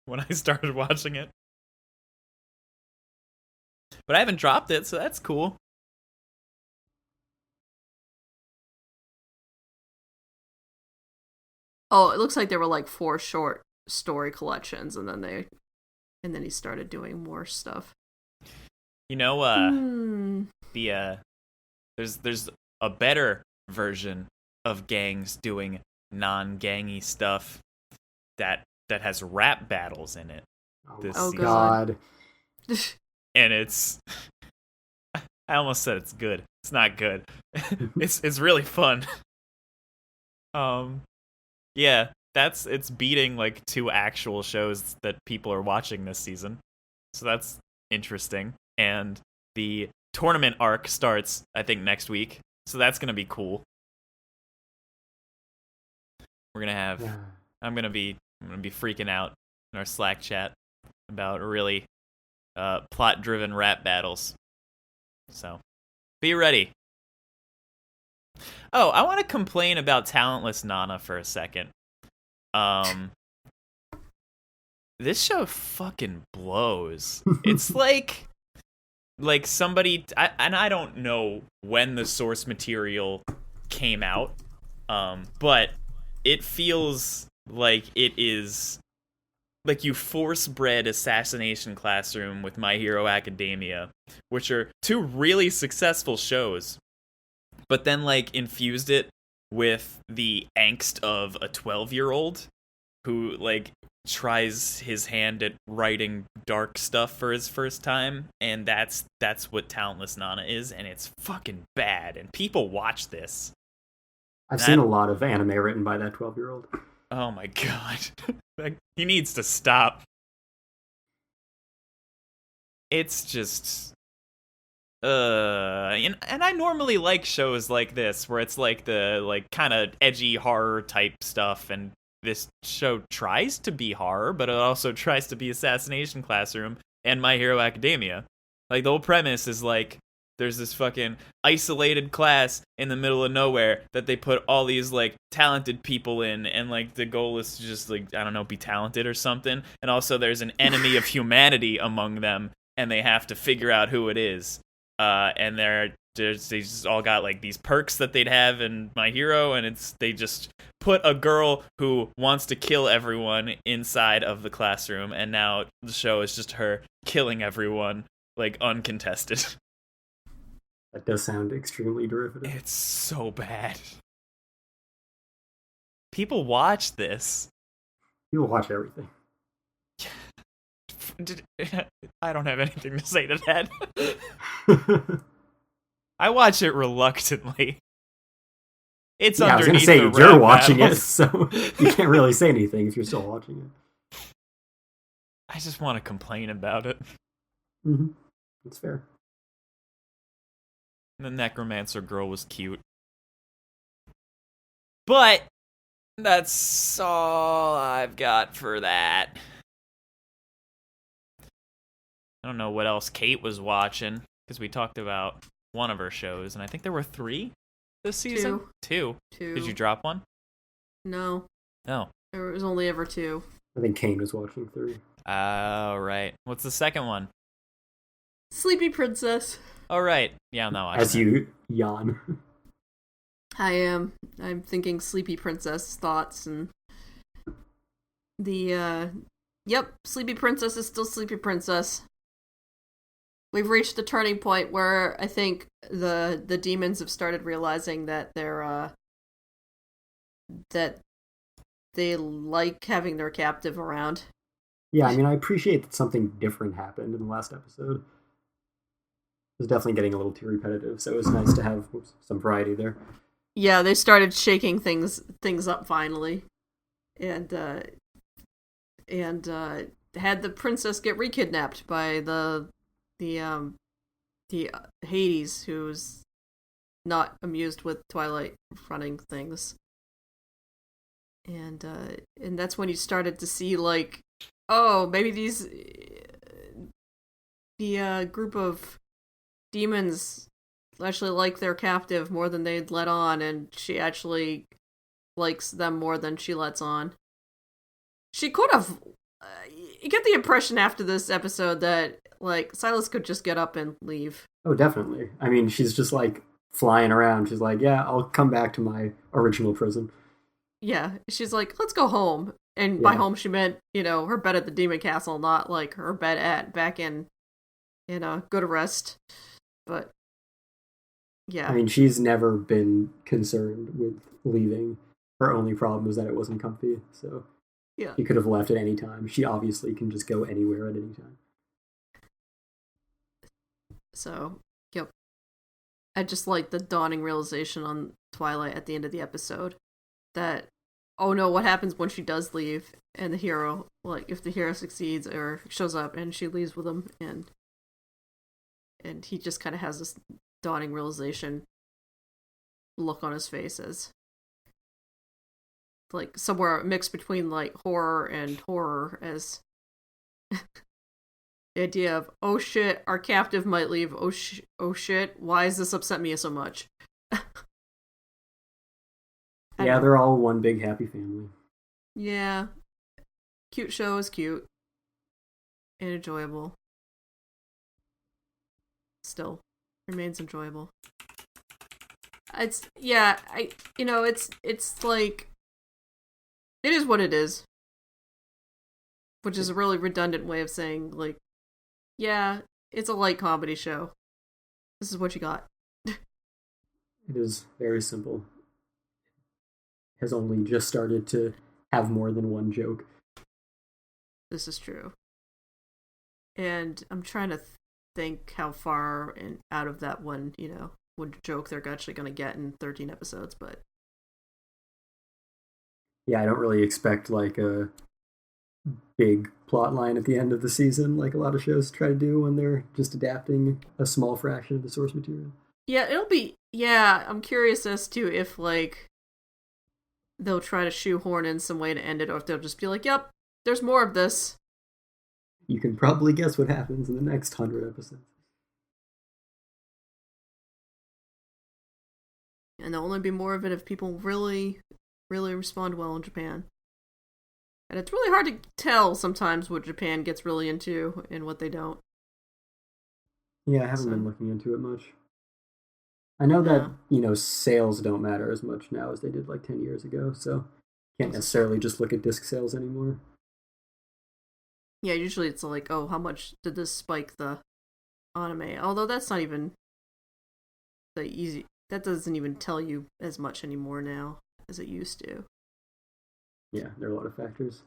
when I started watching it. But I haven't dropped it, so that's cool. Oh, it looks like there were like 4 short story collections, and then he started doing more stuff. There's a better version of gangs doing non-gangy stuff that has rap battles in it. This season. God. And it's I almost said it's good. It's not good. It's really fun. Yeah, it's beating like 2 actual shows that people are watching this season. So that's interesting. And the tournament arc starts, I think, next week. So that's going to be cool. We're going to have I'm going to be freaking out in our Slack chat about really plot-driven rap battles. So, be ready. Oh, I want to complain about Talentless Nana for a second. This show fucking blows. It's like like somebody, and I don't know when the source material came out, but it feels like it is like you force bred Assassination Classroom with My Hero Academia, which are two really successful shows, but then like infused it with the angst of a 12-year-old who like tries his hand at writing dark stuff for his first time, and that's what Talentless Nana is, and it's fucking bad, and people watch this. I've seen a lot of anime written by that 12-year-old. Oh my god. Like, he needs to stop. It's just and I normally like shows like this where it's like the like kind of edgy horror type stuff, and this show tries to be horror, but it also tries to be Assassination Classroom and My Hero Academia. Like, the whole premise is like there's this fucking isolated class in the middle of nowhere that they put all these like talented people in, and like the goal is to just like, I don't know, be talented or something. And also there's an enemy of humanity among them, and they have to figure out who it is. And they just all got like these perks that they'd have in My Hero, and they just put a girl who wants to kill everyone inside of the classroom, and now the show is just her killing everyone, like, uncontested. That does sound extremely derivative. It's so bad. People watch this. People watch everything. I don't have anything to say to that. I watch it reluctantly. It's yeah, underneath I was gonna say the you're rap watching battles. it, so you can't really say anything if you're still watching it. I just want to complain about it. Mm-hmm. That's fair. The necromancer girl was cute. But that's all I've got for that. I don't know what else Kate was watching, because we talked about one of her shows, and I think there were 3 this season? Two. Did you drop one? No. No. There was only ever 2. I think Kane was watching 3. Oh, right. What's the second one? Sleepy Princess. Oh, right. Yeah, I'm not watching As you yawn. I am. I'm thinking Sleepy Princess thoughts, and yep, Sleepy Princess is still Sleepy Princess. We've reached the turning point where I think the demons have started realizing that that they like having their captive around. Yeah, I mean, I appreciate that something different happened in the last episode. It was definitely getting a little too repetitive, so it was nice to have some variety there. Yeah, they started shaking things up finally, and had the princess get rekidnapped by the Hades, who's not amused with Twilight running things, and that's when you started to see like, oh, maybe the group of demons actually like their captive more than they'd let on, and she actually likes them more than she lets on. She could have. You get the impression after this episode that like Silas could just get up and leave. Oh, definitely. I mean, she's just like flying around. She's like, yeah, I'll come back to my original prison. Yeah, she's like, let's go home. And by home she meant, her bed at the demon castle, not like her bed back in good rest. But yeah. I mean, she's never been concerned with leaving. Her only problem was that it wasn't comfy, so yeah. She could have left at any time. She obviously can just go anywhere at any time. So, yep. I just like the dawning realization on Twilight at the end of the episode that, oh no, what happens when she does leave and the hero, like, if the hero succeeds or shows up and she leaves with him, and he just kind of has this dawning realization look on his face as like somewhere mixed between like horror and horror, as the idea of, oh shit, our captive might leave, oh shit, why does this upset me so much? Yeah, they're all one big happy family. Yeah. Cute show is cute and enjoyable. still remains enjoyable. It's yeah, it's like it is what it is, which is a really redundant way of saying like, yeah, it's a light comedy show. This is what you got. It is very simple. Has only just started to have more than one joke. This is true. And I'm trying to think how far out of that one, one joke they're actually going to get in 13 episodes, but yeah, I don't really expect like a big plot line at the end of the season like a lot of shows try to do when they're just adapting a small fraction of the source material. Yeah, I'm curious as to if like they'll try to shoehorn in some way to end it, or if they'll just be like, yep, there's more of this. You can probably guess what happens in the next 100 episodes. And there'll only be more of it if people really, really respond well in Japan. And it's really hard to tell sometimes what Japan gets really into and what they don't. Yeah, I haven't been looking into it much. I know that, sales don't matter as much now as they did like 10 years ago, so can't necessarily just look at disc sales anymore. Yeah, usually it's like, oh, how much did this spike the anime? Although that's not even the easy. That doesn't even tell you as much anymore now as it used to. Yeah, there are a lot of factors.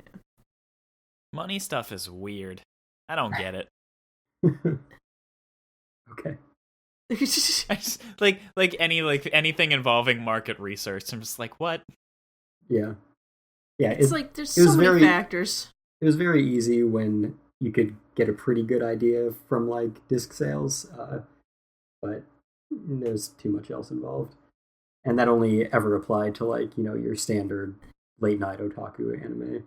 Yeah. Money stuff is weird. I don't get it. Okay. I just, anything involving market research, I'm just like, what? Yeah. It's like there's so many factors. It was very easy when you could get a pretty good idea from like disc sales, but there's too much else involved, and that only ever applied to like your standard late night otaku anime,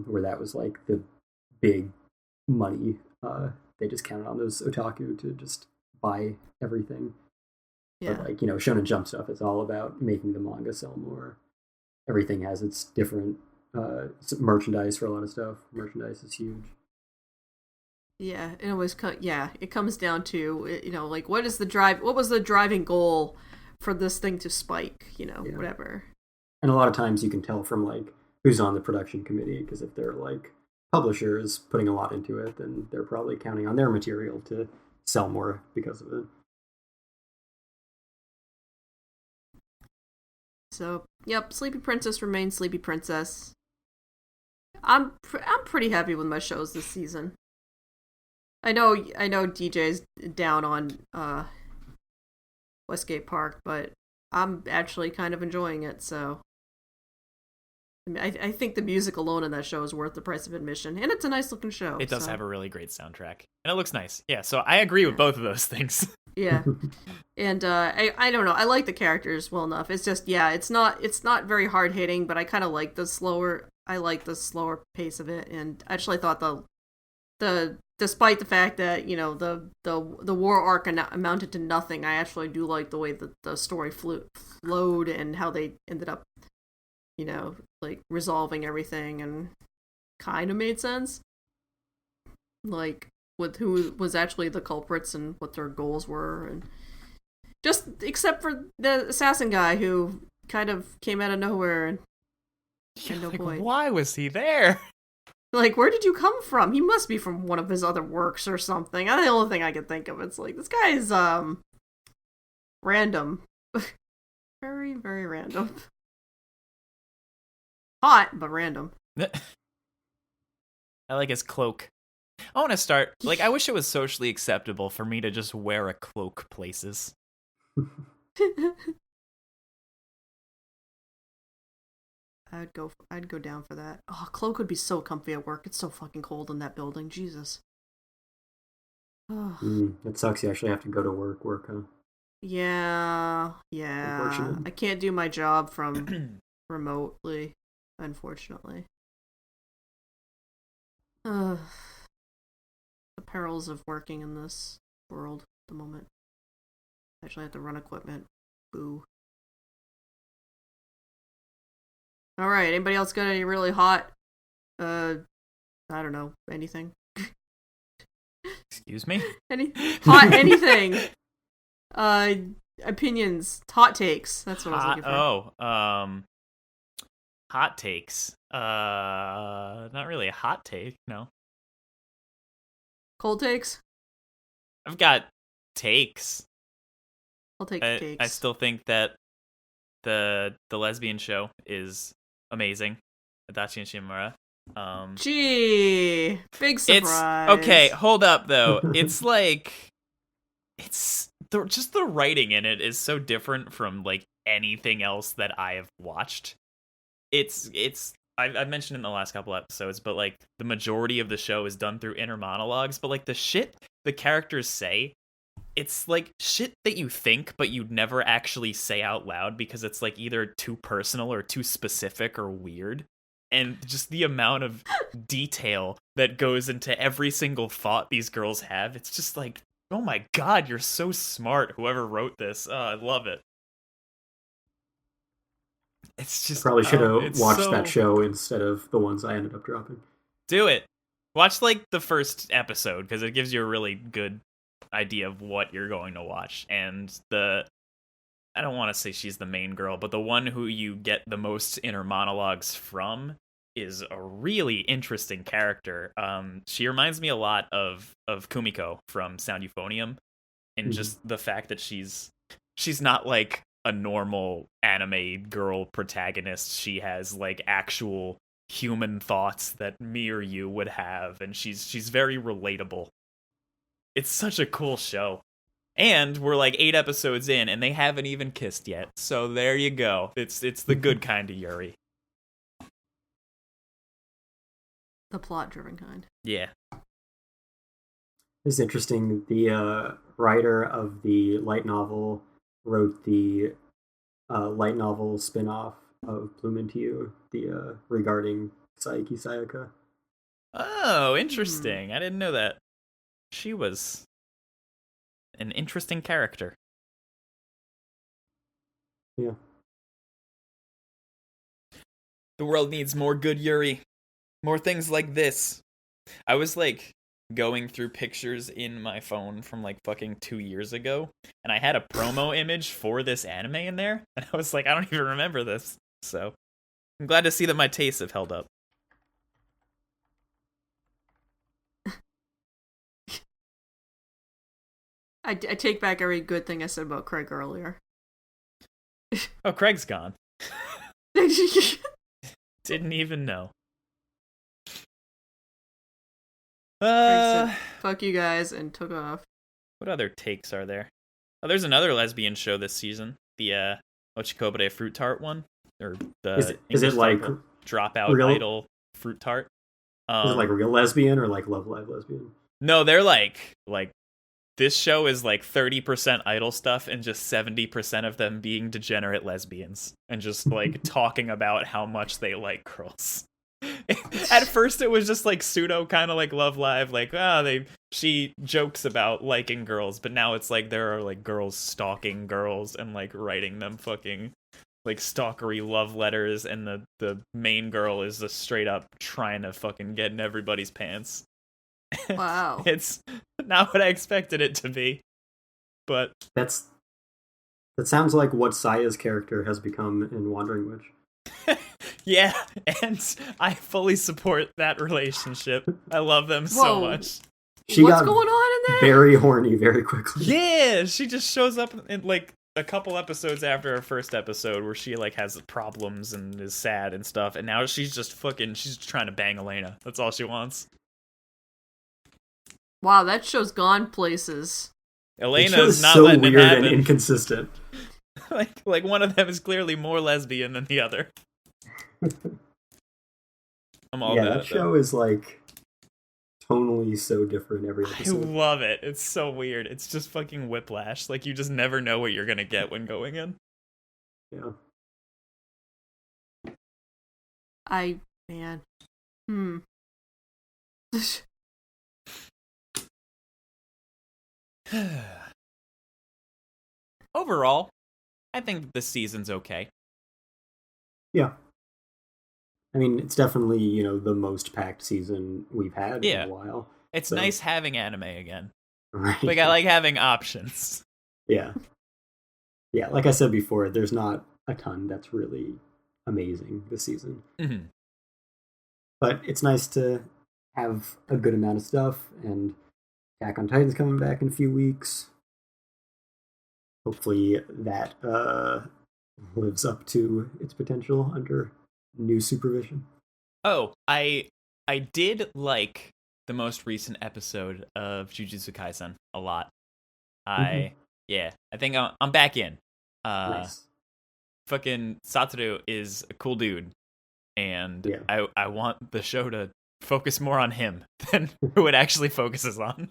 where that was like the big money. They just counted on those otaku to just buy everything. Yeah. But like Shonen Jump stuff, it's all about making the manga sell more. Everything has its different merchandise for a lot of stuff. Merchandise is huge. Yeah, it always it comes down to like what was the driving goal for this thing to spike, whatever. And a lot of times you can tell from like who's on the production committee, because if they're like publishers putting a lot into it, then they're probably counting on their material to sell more because of it. So, yep, Sleepy Princess remains Sleepy Princess. I'm pretty happy with my shows this season. I know DJ's down on Westgate Park, but I'm actually kind of enjoying it, so I think the music alone in that show is worth the price of admission, and it's a nice looking show. It does have a really great soundtrack, and it looks nice. Yeah, so I agree with both of those things. Yeah, and I don't know. I like the characters well enough. It's just it's not very hard hitting, but I kind of like the slower. I like the slower pace of it, and I actually thought the despite the fact that the war arc amounted to nothing, I actually do like the way that the story flowed and how they ended up like resolving everything, and kind of made sense, like with who was actually the culprits and what their goals were, and just except for the assassin guy who kind of came out of nowhere and why was he there? Like, where did you come from? He must be from one of his other works or something. That's the only thing I can think of. It's like, this guy is random. Very, very random. Hot, but random. I like his cloak. I want to start, I wish it was socially acceptable for me to just wear a cloak places. I'd go down for that. Oh, cloak would be so comfy at work. It's so fucking cold in that building. Jesus. That sucks. You actually have to go to work, huh? Yeah. I can't do my job from remotely, unfortunately. The perils of working in this world at the moment. I actually have to run equipment. Boo. Alright, anybody else got any really hot, I don't know, anything? Excuse me? Anything. Opinions, hot takes. That's what I was looking for. Hot takes. Not really a hot take, no. Cold takes? I've got takes. I'll take takes. I still think that the lesbian show is amazing. Adachi and Shimura. Gee, big surprise. Okay, hold up though. It's like just the writing in it is so different from like anything else that I have watched. I've mentioned in the last couple episodes, but like the majority of the show is done through inner monologues, but like the shit the characters say, it's like shit that you think but you'd never actually say out loud because it's like either too personal or too specific or weird. And just the amount of detail that goes into every single thought these girls have, it's just like, oh my god, you're so smart, whoever wrote this. I love it. It's just probably should have watched that show instead of the ones I ended up dropping. Do it. Watch like the first episode because it gives you a really good idea of what you're going to watch. And I don't want to say she's the main girl, but the one who you get the most inner monologues from is a really interesting character. She reminds me a lot of Kumiko from Sound Euphonium, and just the fact that she's not like a normal anime girl protagonist. She has like actual human thoughts that me or you would have, and she's very relatable. It's such a cool show. And we're like 8 episodes in, and they haven't even kissed yet. So there you go. It's the good kind of Yuri. The plot-driven kind. Yeah. It's interesting. The writer of the light novel wrote the light novel spin-off of Bloom Into You, the regarding Saiki Sayaka. Oh, interesting. I didn't know that. She was an interesting character. Yeah. The world needs more good Yuri. More things like this. I was like going through pictures in my phone from like fucking 2 years ago, and I had a promo image for this anime in there, and I was like, I don't even remember this. So I'm glad to see that my tastes have held up. I take back every good thing I said about Craig earlier. Oh, Craig's gone. Didn't even know. Craig said, fuck you guys, and took off. What other takes are there? Oh, there's another lesbian show this season. The Ochikobere fruit tart one, or the is it like dropout idol fruit tart? Is it like real lesbian or like Love Live lesbian? No, they're like this show is like 30% idol stuff and just 70% of them being degenerate lesbians and just like talking about how much they like girls. At first it was just like pseudo kind of like Love Live, like she jokes about liking girls, but now it's like there are like girls stalking girls and like writing them fucking like stalkery love letters, and the main girl is just straight up trying to fucking get in everybody's pants. Wow. It's not what I expected it to be, but that sounds like what Saya's character has become in Wandering Witch. Yeah, and I fully support that relationship. I love them so much. What's going on in there? Very horny very quickly. Yeah, she just shows up in like a couple episodes after her first episode where she like has problems and is sad and stuff, and now she's just trying to bang Elena. That's all she wants. Wow, that show's gone places. Elena's not so letting weird it happen. And inconsistent. like one of them is clearly more lesbian than the other. I'm all that show is like tonally so different every episode. I love it. It's so weird. It's just fucking whiplash. Like you just never know what you're gonna get when going in. Yeah. Overall, I think this season's okay. Yeah. I mean, it's definitely, the most packed season we've had in a while. It's So, nice having anime again. right. Like, I like having options. Yeah. Yeah, like I said before, there's not a ton that's really amazing this season. Mm-hmm. But it's nice to have a good amount of stuff, and Attack on Titan's coming back in a few weeks. Hopefully that lives up to its potential under new supervision. Oh, I did like the most recent episode of Jujutsu Kaisen a lot. I think I'm back in. Nice. Fucking Satoru is a cool dude, and Yeah. I want the show to focus more on him than who it actually focuses on.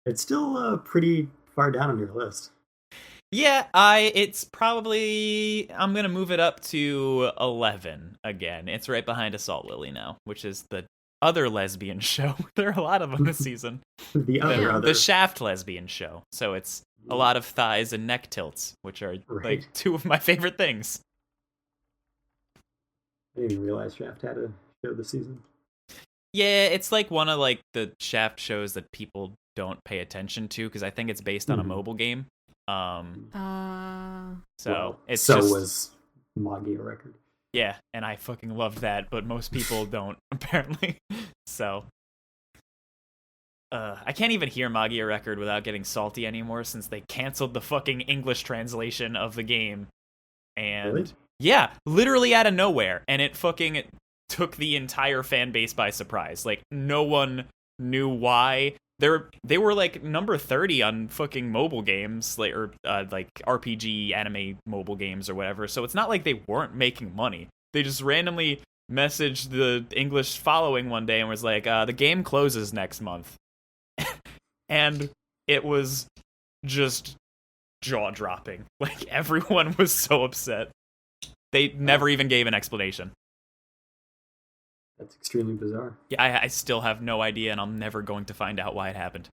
It's still pretty far down on your list. Yeah, it's probably I'm gonna move it up to 11 again. It's right behind Assault Lily now, which is the other lesbian show. There are a lot of them this season. The Shaft lesbian show. So it's a lot of thighs and neck tilts, which are like two of my favorite things. I didn't even realize Shaft had a show this season. Yeah, it's like one of like the Shaft shows that people don't pay attention to because I think it's based on a mobile game. It's so just, was Magia Record. Yeah, and I fucking love that, but most people don't apparently. So I can't even hear Magia Record without getting salty anymore since they canceled the fucking English translation of the game. And really? Yeah, literally out of nowhere, and it fucking took the entire fan base by surprise. Like no one knew why. They were like number 30 on fucking mobile games, like like RPG anime mobile games or whatever. So it's not like they weren't making money. They just randomly messaged the English following one day and was like, the game closes next month. And it was just jaw-dropping. Like everyone was so upset. They never even gave an explanation. That's extremely bizarre. Yeah, I still have no idea, and I'm never going to find out why it happened.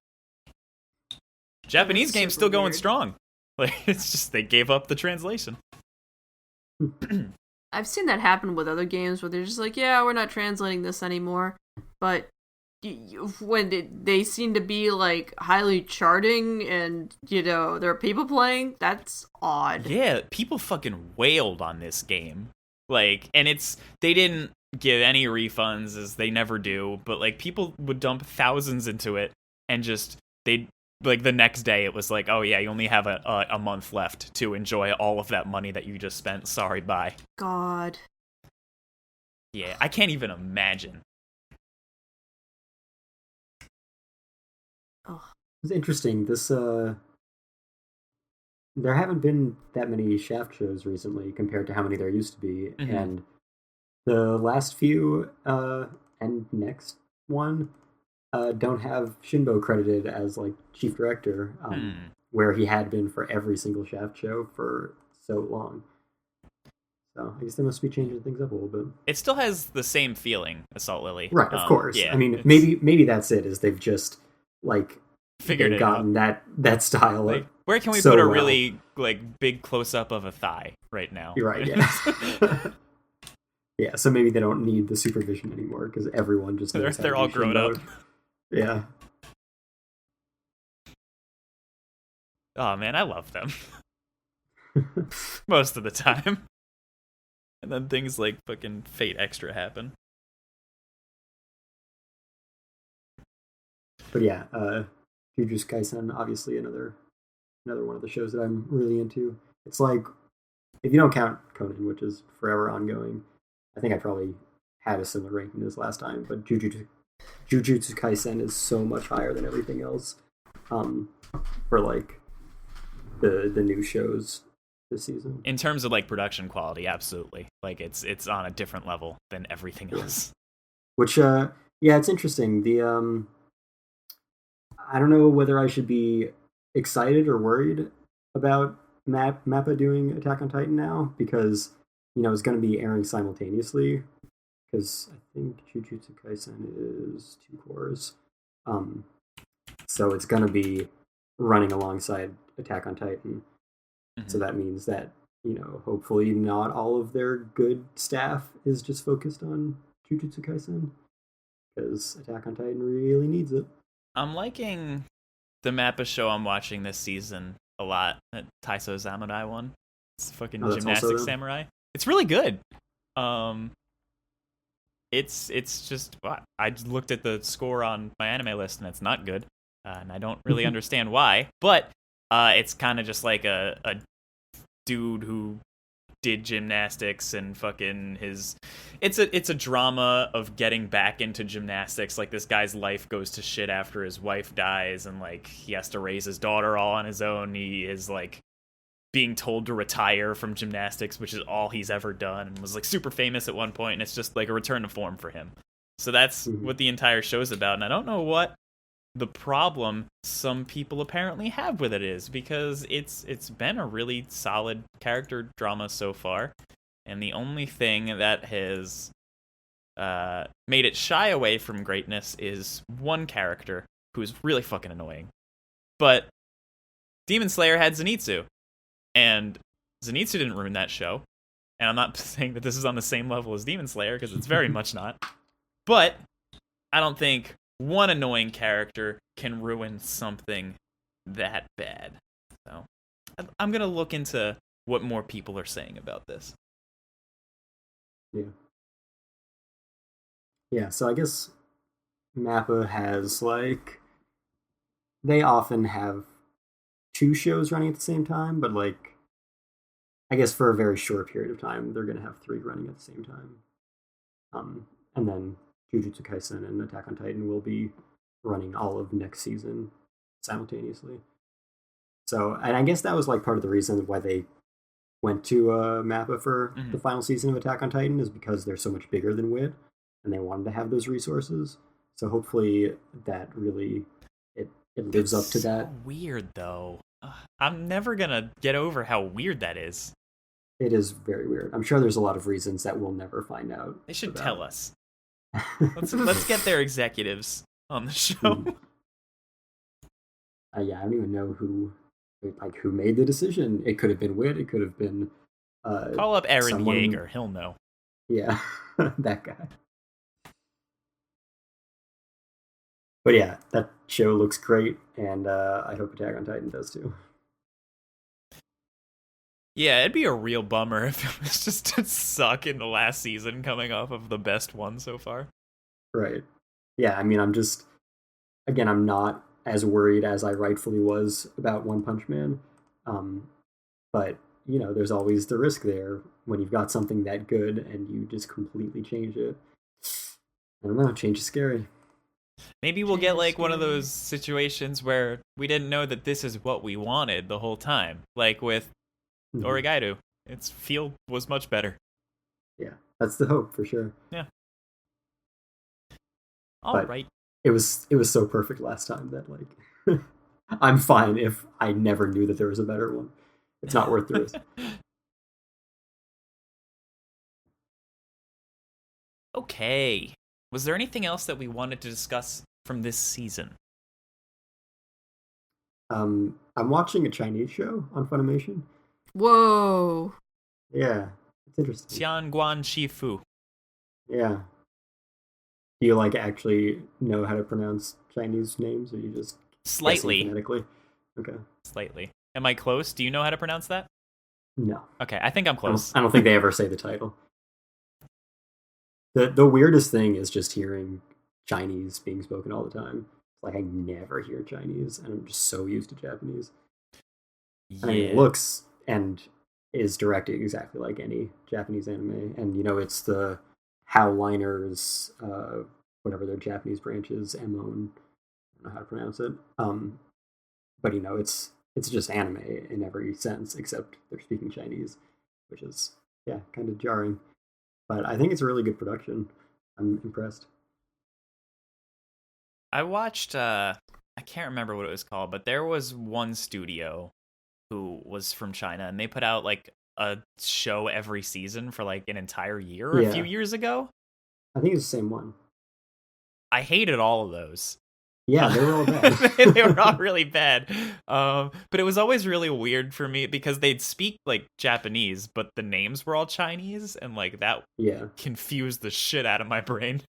Japanese game's still going strong. Like it's just they gave up the translation. I've seen that happen with other games where they're just like, yeah, we're not translating this anymore. But when they seem to be like highly charting and there are people playing, that's odd. Yeah, people fucking wailed on this game. Like, and they didn't give any refunds, as they never do, but like people would dump thousands into it, and just they like the next day it was like, oh yeah, you only have a month left to enjoy all of that money that you just spent. Sorry, bye. God. Yeah, I can't even imagine. Oh. It's interesting. This there haven't been that many Shaft shows recently compared to how many there used to be, and the last few and next one don't have Shinbo credited as like chief director, where he had been for every single Shaft show for so long. So I guess they must be changing things up a little bit. It still has the same feeling, Assault Lily. Right, of course. Yeah, I mean, maybe that's it. Is they've just like figured it gotten out. that style. Like, where can we put a really like big close up of a thigh right now? You're right. Yeah. Yeah. So maybe they don't need the supervision anymore because everyone just knows they're all grown up. Yeah. Oh man, I love them. Most of the time. And then things like fucking Fate Extra happen. But yeah, Jujutsu Kaisen, obviously another one of the shows that I'm really into. It's like, if you don't count Conan, which is forever ongoing, I think I probably had a similar ranking this last time, but Jujutsu Kaisen is so much higher than everything else for like the new shows this season. In terms of like production quality, absolutely. Like it's on a different level than everything else. Which it's interesting. The I don't know whether I should be excited or worried about Mappa doing Attack on Titan now, because it's going to be airing simultaneously, because I think Jujutsu Kaisen is 2 cours. So it's going to be running alongside Attack on Titan. So that means that, hopefully not all of their good staff is just focused on Jujutsu Kaisen. because Attack on Titan really needs it. I'm liking the Mappa show I'm watching this season a lot. That Taiso Samurai one. It's fucking Oh, that's also gymnastics them? samurai. It's really good. Um, it's just I looked at the score on my anime list and it's not good, and I don't really understand why. But it's kind of just like a dude who did gymnastics and fucking his it's a drama of getting back into gymnastics. Like, this guy's life goes to shit after his wife dies, and like he has to raise his daughter all on his own. He is like being told to retire from gymnastics, which is all he's ever done, and was like super famous at one point, and it's just like a return to form for him. So that's what the entire show's about, and I don't know what the problem some people apparently have with it is, because it's been a really solid character drama so far, and the only thing that has made it shy away from greatness is one character who is really fucking annoying. But Demon Slayer had Zenitsu, and Zenitsu didn't ruin that show. And I'm not saying that this is on the same level as Demon Slayer, because it's very much not. But I don't think one annoying character can ruin something that bad. So I'm going to look into what more people are saying about this. Yeah. Yeah, so I guess Mappa has, like, they often have two shows running at the same time, but, like, I guess for a very short period of time, they're going to have three running at the same time. And then Jujutsu Kaisen and Attack on Titan will be running all of next season simultaneously. So, and I guess that was, like, part of the reason why they went to Mappa for the final season of Attack on Titan, is because they're so much bigger than WIT, and they wanted to have those resources. So hopefully that really it lives up to that. Weird though. I'm never gonna get over how weird that is. It is very weird. I'm sure there's a lot of reasons that we'll never find out. They should tell us. Let's get their executives on the show. Yeah, I don't even know who made the decision. It could have been WIT. It could have been. Call up Aaron Yeager. He'll know. Yeah, that guy. But yeah, that show looks great, and I hope Attack on Titan does too. Yeah, it'd be a real bummer if it was just to suck in the last season, coming off of the best one so far. Right. Yeah, I mean, I'm not as worried as I rightfully was about One Punch Man. But, you know, there's always the risk there when you've got something that good and you just completely change it. I don't know, change is scary. Maybe we'll get like one of those situations where we didn't know that this is what we wanted the whole time. Like with Origairu. Its feel was much better. Yeah, that's the hope for sure. Yeah. All right. It was so perfect last time that, like, I'm fine if I never knew that there was a better one. It's not worth the risk. Okay. Was there anything else that we wanted to discuss from this season? I'm watching a Chinese show on Funimation. Whoa. Yeah, it's interesting. Xianguan Shifu. Yeah. Do you, like, actually know how to pronounce Chinese names, or you just slightly phonetically? Okay. Slightly. Am I close? Do you know how to pronounce that? No. Okay, I think I'm close. I don't think they ever say the title. The weirdest thing is just hearing Chinese being spoken all the time. Like, I never hear Chinese, and I'm just so used to Japanese. Yeah. I mean, it looks and is directed exactly like any Japanese anime, and, you know, it's the Howliners, whatever their Japanese branch is, Emon, I don't know how to pronounce it. But, you know, it's just anime in every sense, except they're speaking Chinese, which is, yeah, kind of jarring. But I think it's a really good production. I'm impressed. I watched, I can't remember what it was called, but there was one studio who was from China, and they put out, like, a show every season for, like, an entire year a few years ago. I think it's the same one. I hated all of those. Yeah, they were all bad. They were all really bad. But it was always really weird for me because they'd speak, like, Japanese, but the names were all Chinese, and, like, that confused the shit out of my brain.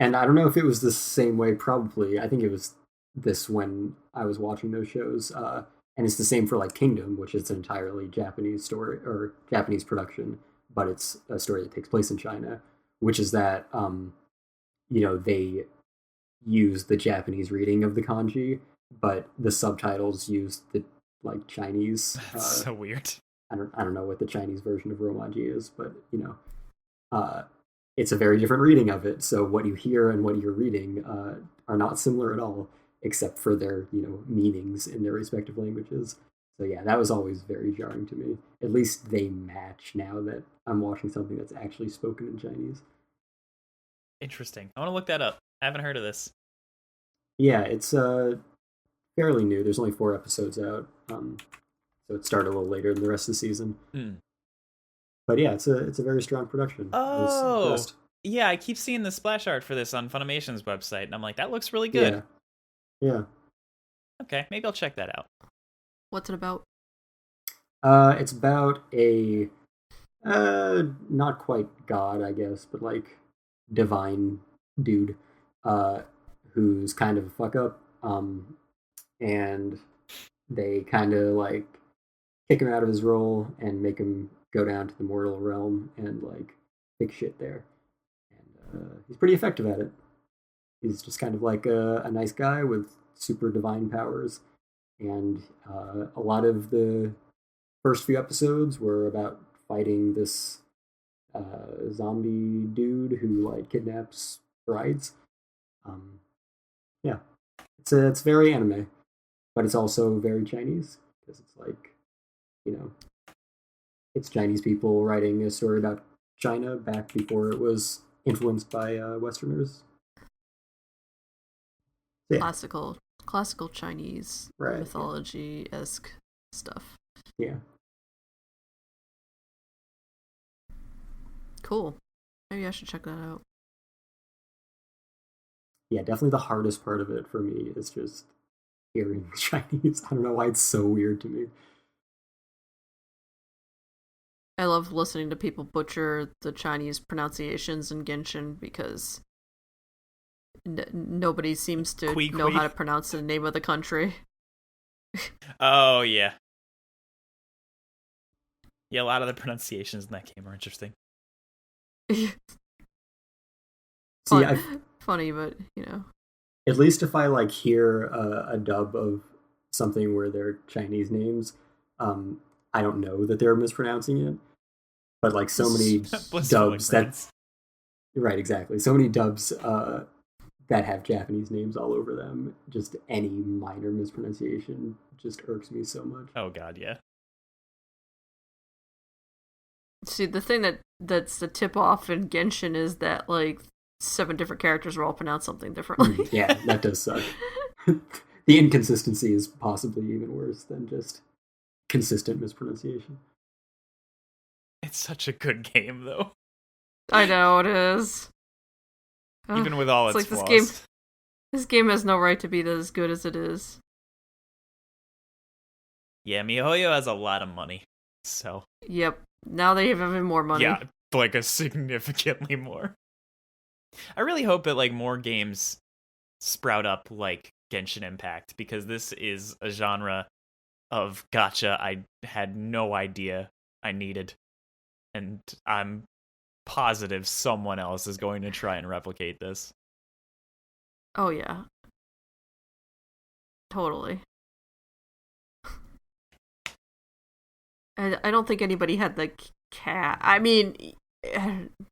And I don't know if it was the same way. Probably, I think it was this when I was watching those shows. And it's the same for like Kingdom, which is an entirely Japanese story or Japanese production, but it's a story that takes place in China. Which is that they use the Japanese reading of the kanji, but the subtitles use the like Chinese. That's so weird. I don't know what the Chinese version of Romaji is, but uh, it's a very different reading of it. So what you hear and what you're reading are not similar at all, except for their meanings in their respective languages. So yeah, that was always very jarring to me. At least they match now that I'm watching something that's actually spoken in Chinese. Interesting. I want to look that up. I haven't heard of this. Yeah, it's fairly new. There's only 4 episodes out, so it started a little later than the rest of the season. But yeah, it's a very strong production. Oh, yeah, I keep seeing the splash art for this on Funimation's website, and I'm like, that looks really good. Yeah. Okay, maybe I'll check that out. What's it about? It's about a not quite god, I guess, but like divine dude, who's kind of a fuck up, and they kind of like kick him out of his role and make him go down to the mortal realm and like fix shit there. And he's pretty effective at it. He's just kind of like a nice guy with super divine powers. And a lot of the first few episodes were about fighting this zombie dude who like kidnaps brides. Yeah, it's very anime, but it's also very Chinese because it's like it's Chinese people writing a story about China back before it was influenced by Westerners. Yeah. Classical Chinese Right, mythology-esque stuff. Yeah. Cool. Maybe I should check that out. Yeah, definitely the hardest part of it for me is just hearing Chinese. I don't know why it's so weird to me. I love listening to people butcher the Chinese pronunciations in Genshin because nobody seems to know how to pronounce the name of the country. Oh, yeah. Yeah, a lot of the pronunciations in that game are interesting. Funny, but at least if I like hear a dub of something where they're Chinese names, I don't know that they're mispronouncing it. But like so many dubs right, exactly. So many dubs that have Japanese names all over them. Just any minor mispronunciation just irks me so much. Oh god, yeah. See, the thing that's the tip off in Genshin is that like 7 different characters are all pronounced something differently. Yeah, that does suck. The inconsistency is possibly even worse than just consistent mispronunciation. It's such a good game, though. I know it is. Even with all its like flaws. This game has no right to be as good as it is. Yeah, MiHoYo has a lot of money, so. Yep. Now they have even more money. Yeah, like a significantly more. I really hope that like more games sprout up like Genshin Impact, because this is a genre of gacha I had no idea I needed. And I'm positive someone else is going to try and replicate this. Oh, yeah. Totally. I don't think anybody had the cat. I mean,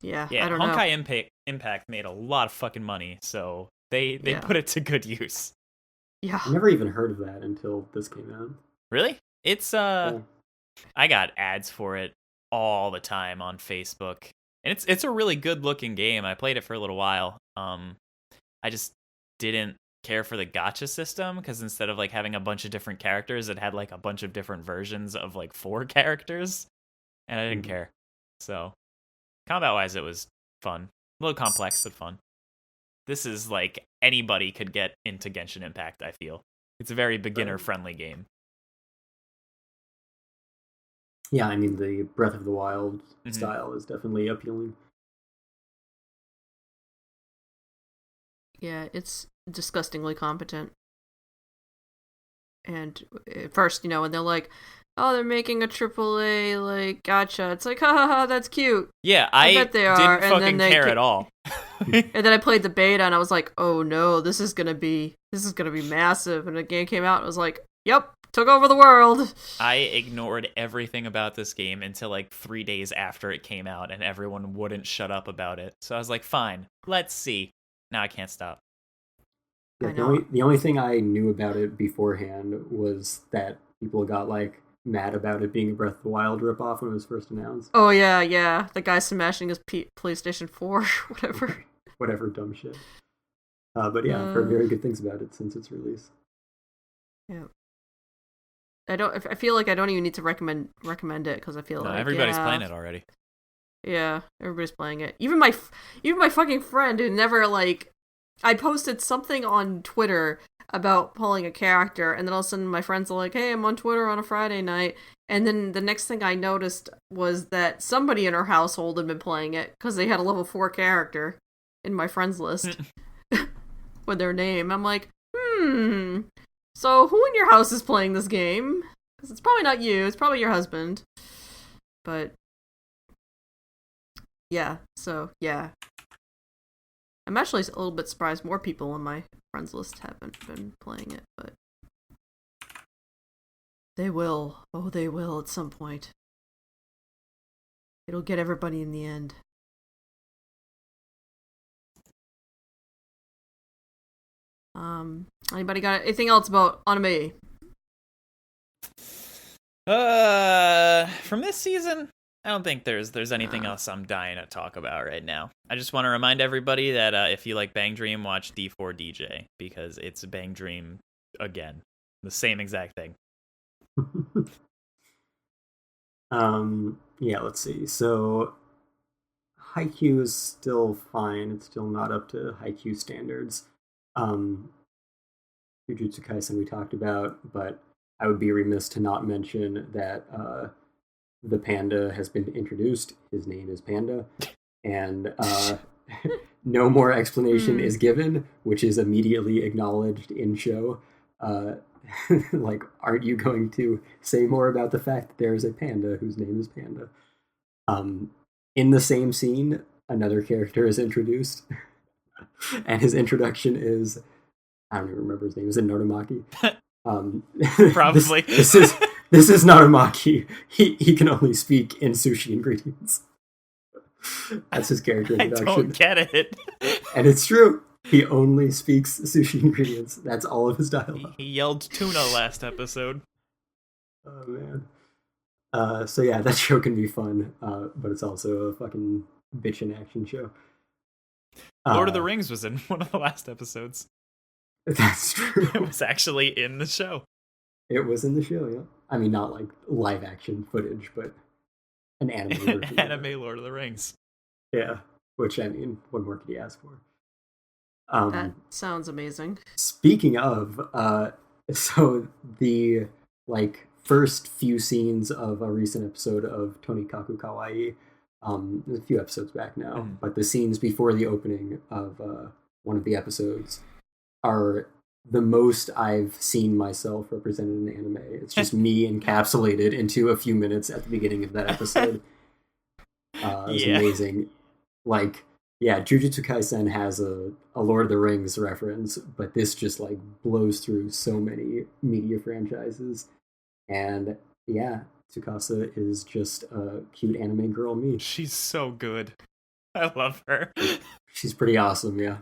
yeah, I don't know. Honkai Impact made a lot of fucking money, so they put it to good use. Yeah. I never even heard of that until this came out. Really? It's I got ads for it all the time on Facebook. And it's a really good looking game. I played it for a little while. I just didn't care for the gacha system, because instead of like having a bunch of different characters, it had like a bunch of different versions of like 4 characters, and I didn't care. So combat wise it was fun. A little complex, but fun. This is like anybody could get into Genshin Impact, I feel. It's a very beginner friendly game. Yeah, I mean, the Breath of the Wild style is definitely appealing. Yeah, it's disgustingly competent. And at first, when they're like, "Oh, they're making a AAA like gacha," it's like, "Ha ha ha, that's cute." Yeah, I I bet they are. didn't And fucking then care at all. and then I played the beta, and I was like, "Oh no, this is gonna be massive." And the game came out, and I was like, "Yep, took over the world." I ignored everything about this game until like 3 days after it came out, and everyone wouldn't shut up about it. So I was like, fine, let's see. Now I can't stop. Yeah, I know. the only thing I knew about it beforehand was that people got like mad about it being a Breath of the Wild ripoff when it was first announced. Oh yeah. The guy smashing his PlayStation 4, whatever. Whatever dumb shit. But yeah, I've heard very good things about it since its release. Yeah. I feel like I don't even need to recommend it because I feel like everybody's playing it already. Yeah, everybody's playing it. Even my fucking friend who never like. I posted something on Twitter about pulling a character, and then all of a sudden my friends are like, "Hey, I'm on Twitter on a Friday night," and then the next thing I noticed was that somebody in her household had been playing it because they had a level 4 character in my friends list with their name. I'm like, so who in your house is playing this game? Because it's probably not you. It's probably your husband. But yeah, so yeah. I'm actually a little bit surprised more people on my friends list haven't been playing it, but they will. Oh, they will at some point. It'll get everybody in the end. Anybody got anything else about anime? From this season, I don't think there's anything else I'm dying to talk about right now. I just want to remind everybody that if you like Bang Dream, watch D4DJ because it's Bang Dream again, the same exact thing. Yeah, let's see. So Haikyuu is still fine. It's still not up to Haikyuu standards. Jujutsu Kaisen we talked about, but I would be remiss to not mention that the panda has been introduced. His name is Panda, and no more explanation is given, which is immediately acknowledged in show. Like, aren't you going to say more about the fact that there is a panda whose name is Panda? In the same scene, another character is introduced, and his introduction is, I don't even remember his name. Is it Norimaki? Probably. This is Norimaki. He can only speak in sushi ingredients. That's his character introduction. I don't get it. And it's true. He only speaks sushi ingredients. That's all of his dialogue. He yelled tuna last episode. Oh man. So yeah, that show can be fun, but it's also a fucking bitchin' action show. Lord of the Rings was in one of the last episodes. That's true. It was actually in the show. It was in the show, yeah. I mean, not like live action footage, but an anime version. An anime Lord of the Rings. Yeah, which, I mean, what more could you ask for? That sounds amazing. Speaking of, so the, like, first few scenes of a recent episode of Tonikaku Kawaii, a few episodes back now, but the scenes before the opening of one of the episodes are the most I've seen myself represented in anime. It's just me encapsulated into a few minutes at the beginning of that episode. It's amazing. Like, yeah, Jujutsu Kaisen has a Lord of the Rings reference, but this just like blows through so many media franchises. And yeah, Tsukasa is just a cute anime girl me. She's so good. I love her. She's pretty awesome, yeah.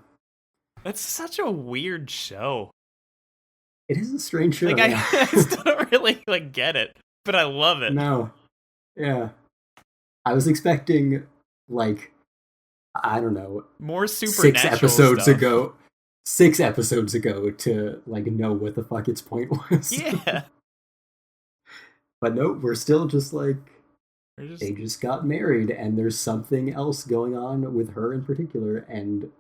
It's such a weird show. It is a strange show. Like, yeah. I still don't really like get it, but I love it. No. Yeah. I was expecting, like, I don't know, more supernatural 6 episodes ago to like know what the fuck its point was. Yeah. But no, we're still just like they just got married and there's something else going on with her in particular, and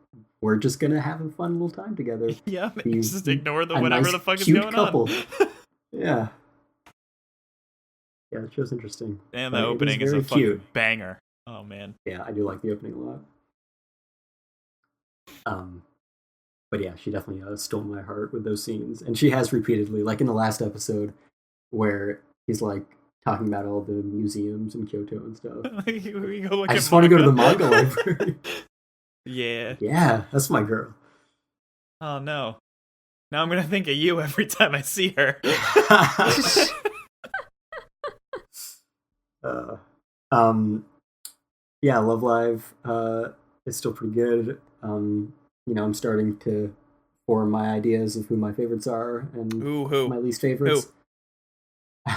we're just gonna have a fun little time together. Yeah, just ignore the whatever nice, the fuck is cute going couple. on. Yeah. Yeah, the show's interesting. And the opening is a fucking banger. Oh man. Yeah, I do like the opening a lot. but yeah, she definitely stole my heart with those scenes, and she has repeatedly, like in the last episode, where he's like talking about all the museums in Kyoto and stuff. We go look I at just want to go to the manga. manga library. Yeah. Yeah, that's my girl. Oh no. Now I'm gonna think of you every time I see her. uh, um, yeah, Love Live is still pretty good. I'm starting to form my ideas of who my favorites are and Who? my least favorites. Shit,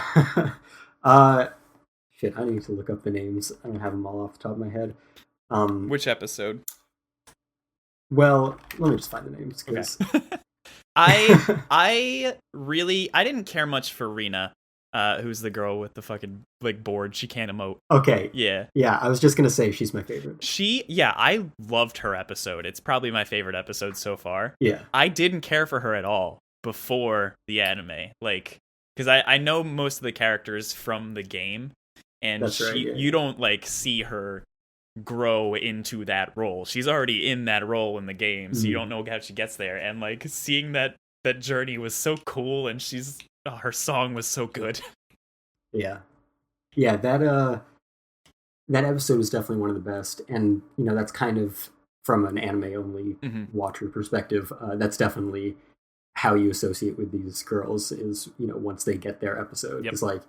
I need to look up the names. I don't have them all off the top of my head. Which episode? Well, let me just find the names because I didn't care much for Rena, who's the girl with the fucking like board. She can't emote. Okay. Yeah. Yeah, I was just gonna say she's my favorite. I loved her episode. It's probably my favorite episode so far. Yeah. I didn't care for her at all before the anime, like, because I know most of the characters from the game, and That's right, yeah. You don't like see her grow into that role. She's already in that role in the game, so you don't know how she gets there. And like seeing that journey was so cool, and her song was so good. Yeah, that episode was definitely one of the best, and that's kind of from an anime only watcher perspective. That's definitely how you associate with these girls is once they get their episode. It's like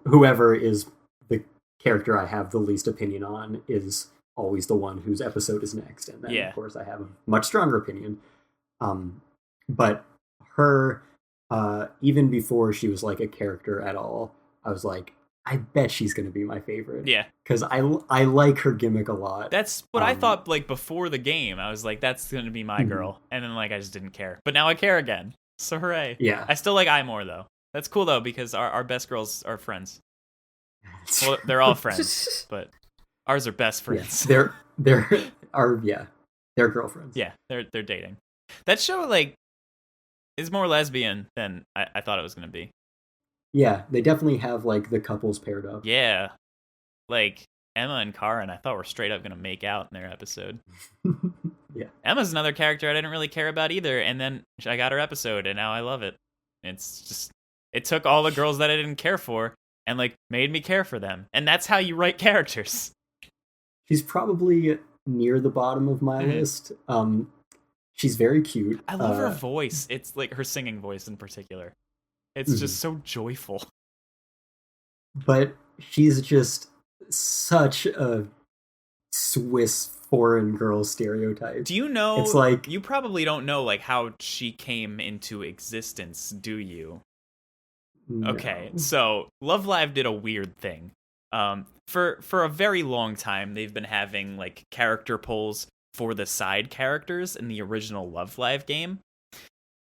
whoever is the character I have the least opinion on is always the one whose episode is next, and then of course I have a much stronger opinion. But her, even before she was like a character at all, I was like, I bet she's gonna be my favorite. Yeah, because I like her gimmick a lot. That's what I thought. Like before the game, I was like, that's gonna be my girl, and then like I just didn't care. But now I care again. So hooray! Yeah, I still like I more though. That's cool though because our best girls are friends. Well, they're all friends, but ours are best friends. Yeah, they're girlfriends. Yeah, they're dating. That show like is more lesbian than I thought it was gonna be. Yeah, they definitely have like the couples paired up. Yeah, like Emma and Karen, I thought were straight up gonna make out in their episode. Yeah, Emma's another character I didn't really care about either, and then I got her episode, and now I love it. It's just it took all the girls that I didn't care for and like made me care for them, and that's how you write characters. She's probably near the bottom of my list. She's very cute. I love her voice. It's like her singing voice in particular. It's just so joyful. But she's just such a Swiss foreign girl stereotype. Do you know? It's like you probably don't know like how she came into existence, do you? No. Okay, so Love Live did a weird thing. For a very long time, they've been having like character polls for the side characters in the original Love Live game.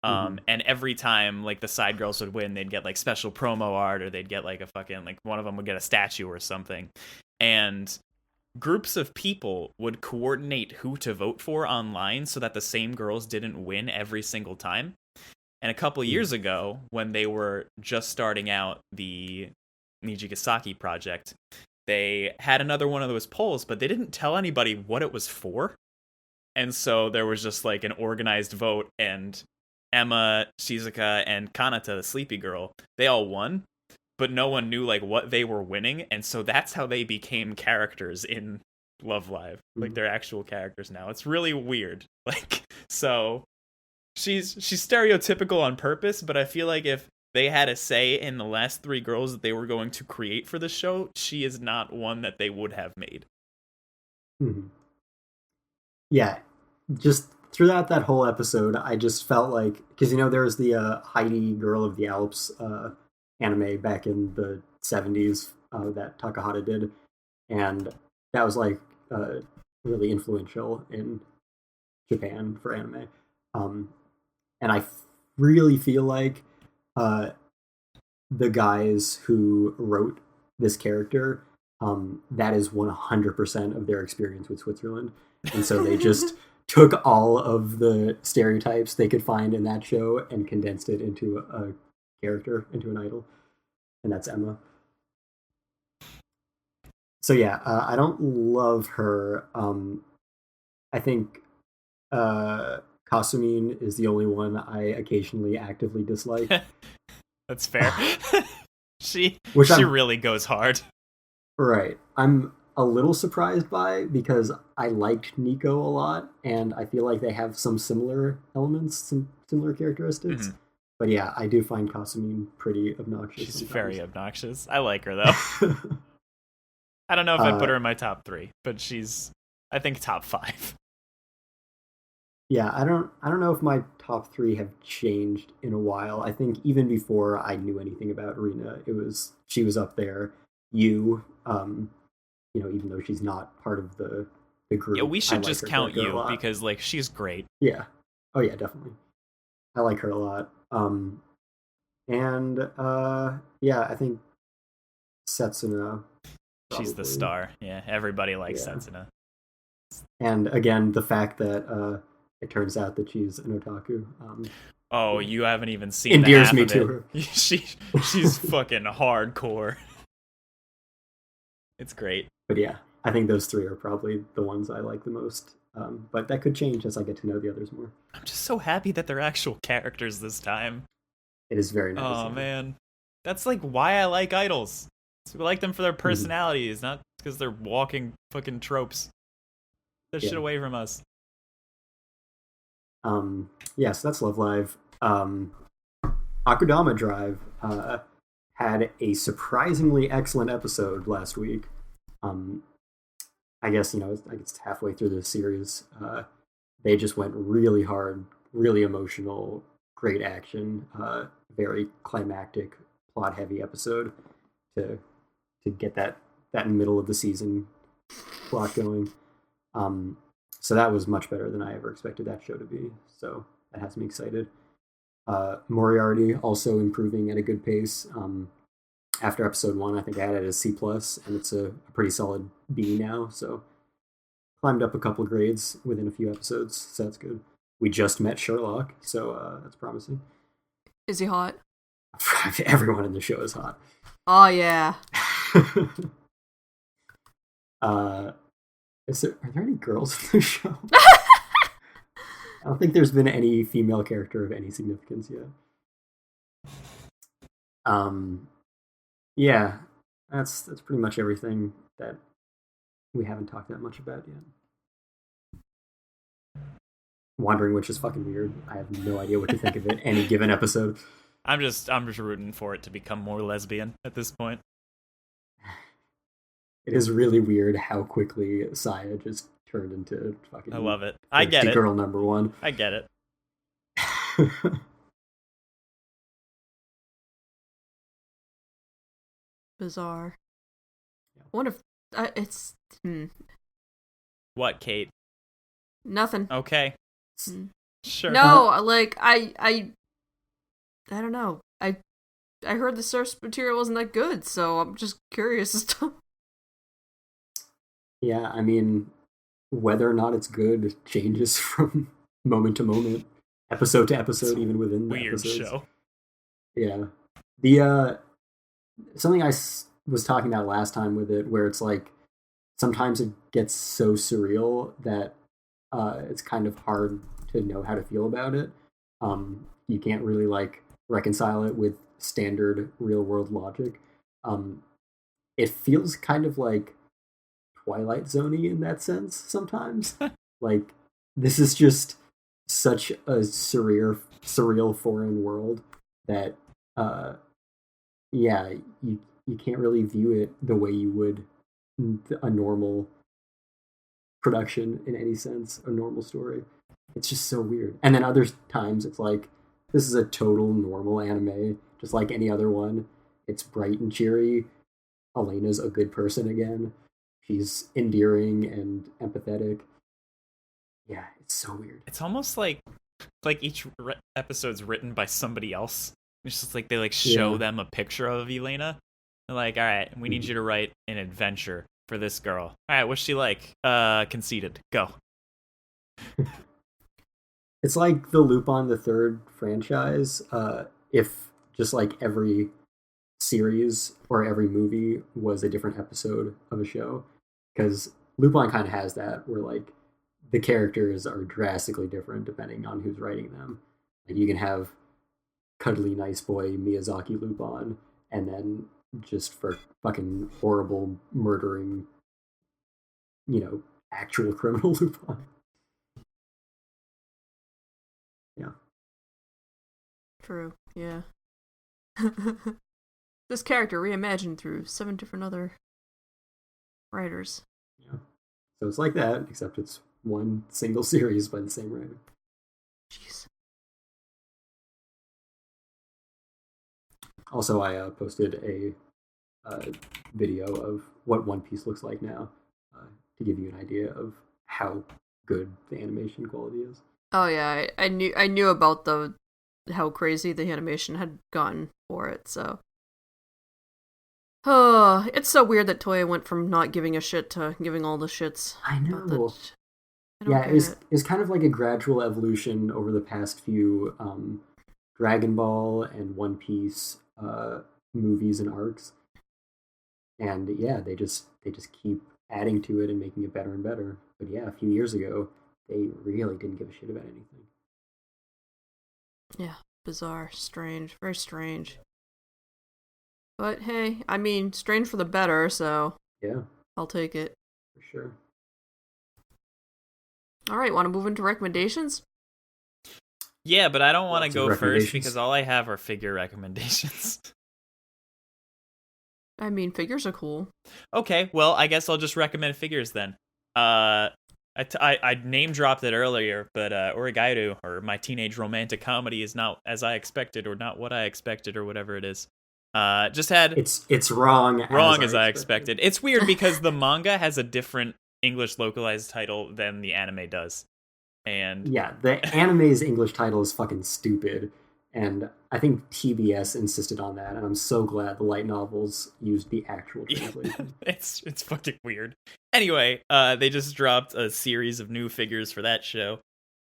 And every time like the side girls would win, they'd get like special promo art, or they'd get like a fucking like one of them would get a statue or something. And groups of people would coordinate who to vote for online so that the same girls didn't win every single time. And a couple years ago, when they were just starting out the Nijigasaki project, they had another one of those polls, but they didn't tell anybody what it was for. And so there was just like an organized vote, and Emma, Shizuka, and Kanata, the sleepy girl, they all won, but no one knew like what they were winning, and so that's how they became characters in Love Live. Like they're actual characters now. It's really weird. Like so she's stereotypical on purpose, but I feel like if they had a say in the last three girls that they were going to create for the show, she is not one that they would have made. Yeah, just throughout that whole episode, I just felt like, because there's the Heidi Girl of the Alps anime back in the 70s that Takahata did, and that was like really influential in Japan for anime. And I really feel like the guys who wrote this character, that is 100% of their experience with Switzerland. And so they just took all of the stereotypes they could find in that show and condensed it into a character, into an idol. And that's Emma. So yeah, I don't love her. I think Kanata Kasumine is the only one I occasionally actively dislike. That's fair. she really goes hard. Right. I'm a little surprised by, because I liked Nico a lot, and I feel like they have some similar elements, some similar characteristics. Mm-hmm. But yeah, I do find Kasumine pretty obnoxious. She's very obnoxious. I like her, though. I don't know if I'd put her in my top 3, but she's, I think, top 5. Yeah, I don't know if my top 3 have changed in a while. I think even before I knew anything about Rina, she was up there. Even though she's not part of the group. Yeah, we should just count you because she's great. Yeah. Oh yeah, definitely. I like her a lot. I think Setsuna. Probably. She's the star. Yeah, everybody likes Setsuna. And again, the fact that it turns out that she's an otaku. You haven't even seen endears the half me of to it. her. She's fucking hardcore. It's great. But yeah, I think those 3 are probably the ones I like the most. But that could change as I get to know the others more. I'm just so happy that they're actual characters this time. It is very nice. Oh, man. That's why I like idols. So we like them for their personalities, not because they're walking fucking tropes. That shit away from us. So that's Love Live. Akudama Drive had a surprisingly excellent episode last week. I guess it's halfway through the series. They just went really hard, really emotional, great action, very climactic, plot-heavy episode to get that middle of the season plot going. So that was much better than I ever expected that show to be. So that has me excited. Moriarty also improving at a good pace. After episode 1, I think I had it as C+, and it's a pretty solid B now. So climbed up a couple grades within a few episodes, so that's good. We just met Sherlock, so that's promising. Is he hot? Everyone in the show is hot. Oh yeah. Are there any girls in the show? I don't think there's been any female character of any significance yet. Yeah, that's pretty much everything that we haven't talked that much about yet. Wandering Witch is fucking weird. I have no idea what to think of it any given episode. I'm just rooting for it to become more lesbian at this point. It is really weird how quickly Saya just turned into fucking... I love it. I get it. Girl number 1. I get it. Bizarre. What if it's... What, Kate? Nothing. Okay. Sure. No, I don't know. I heard the source material wasn't that good, so I'm just curious as to... Yeah, I mean, whether or not it's good changes from moment to moment, episode to episode, even within the weird episodes. Show. Yeah. The something I was talking about last time with it, where it's sometimes it gets so surreal that it's kind of hard to know how to feel about it. You can't really reconcile it with standard real world logic. It feels kind of like Twilight Zone-y in that sense sometimes. This is just such a surreal foreign world that you can't really view it the way you would a normal production in any sense, a normal story. It's just so weird. And then other times it's this is a total normal anime, just like any other one. It's bright and cheery. Elena's a good person again. She's endearing and empathetic. Yeah, it's so weird. It's almost like each episode's written by somebody else. It's just they show them a picture of Elena. They're all right, we need you to write an adventure for this girl. All right, what's she like? Conceited. Go. It's like the Lupin the Third franchise. If just every series or every movie was a different episode of a show, because Lupin kind of has that, where the characters are drastically different depending on who's writing them. Like you can have cuddly nice boy Miyazaki Lupin, and then just for fucking horrible murdering, actual criminal Lupin. Yeah. True. Yeah. This character reimagined through 7 different other writers. Yeah. So it's like that, except it's one single series by the same writer. Jeez. Also, I posted a video of what One Piece looks like now to give you an idea of how good the animation quality is. Oh yeah, I knew about how crazy the animation had gotten for it. So, oh, it's so weird that Toei went from not giving a shit to giving all the shits. I know. Yeah, it's kind of like a gradual evolution over the past few Dragon Ball and One Piece movies and arcs, and yeah, they just keep adding to it and making it better and better. But yeah, a few years ago, they really didn't give a shit about anything. Yeah, bizarre, strange, very strange. But hey, I mean, strange for the better, so yeah, I'll take it. For sure. All right, want to move into recommendations? Yeah, but I don't want to go first because all I have are figure recommendations. I mean, figures are cool. Okay, well, I guess I'll just recommend figures then. I name dropped it earlier, but Origairu, or My Teenage Romantic Comedy, is not as I expected, or not what I expected, or whatever it is. Just had it's wrong as I expected. It's weird because the manga has a different English localized title than the anime does. And yeah, the anime's English title is fucking stupid, and I think TBS insisted on that, and I'm so glad the light novels used the actual translation. It's fucking weird. Anyway, they just dropped a series of new figures for that show,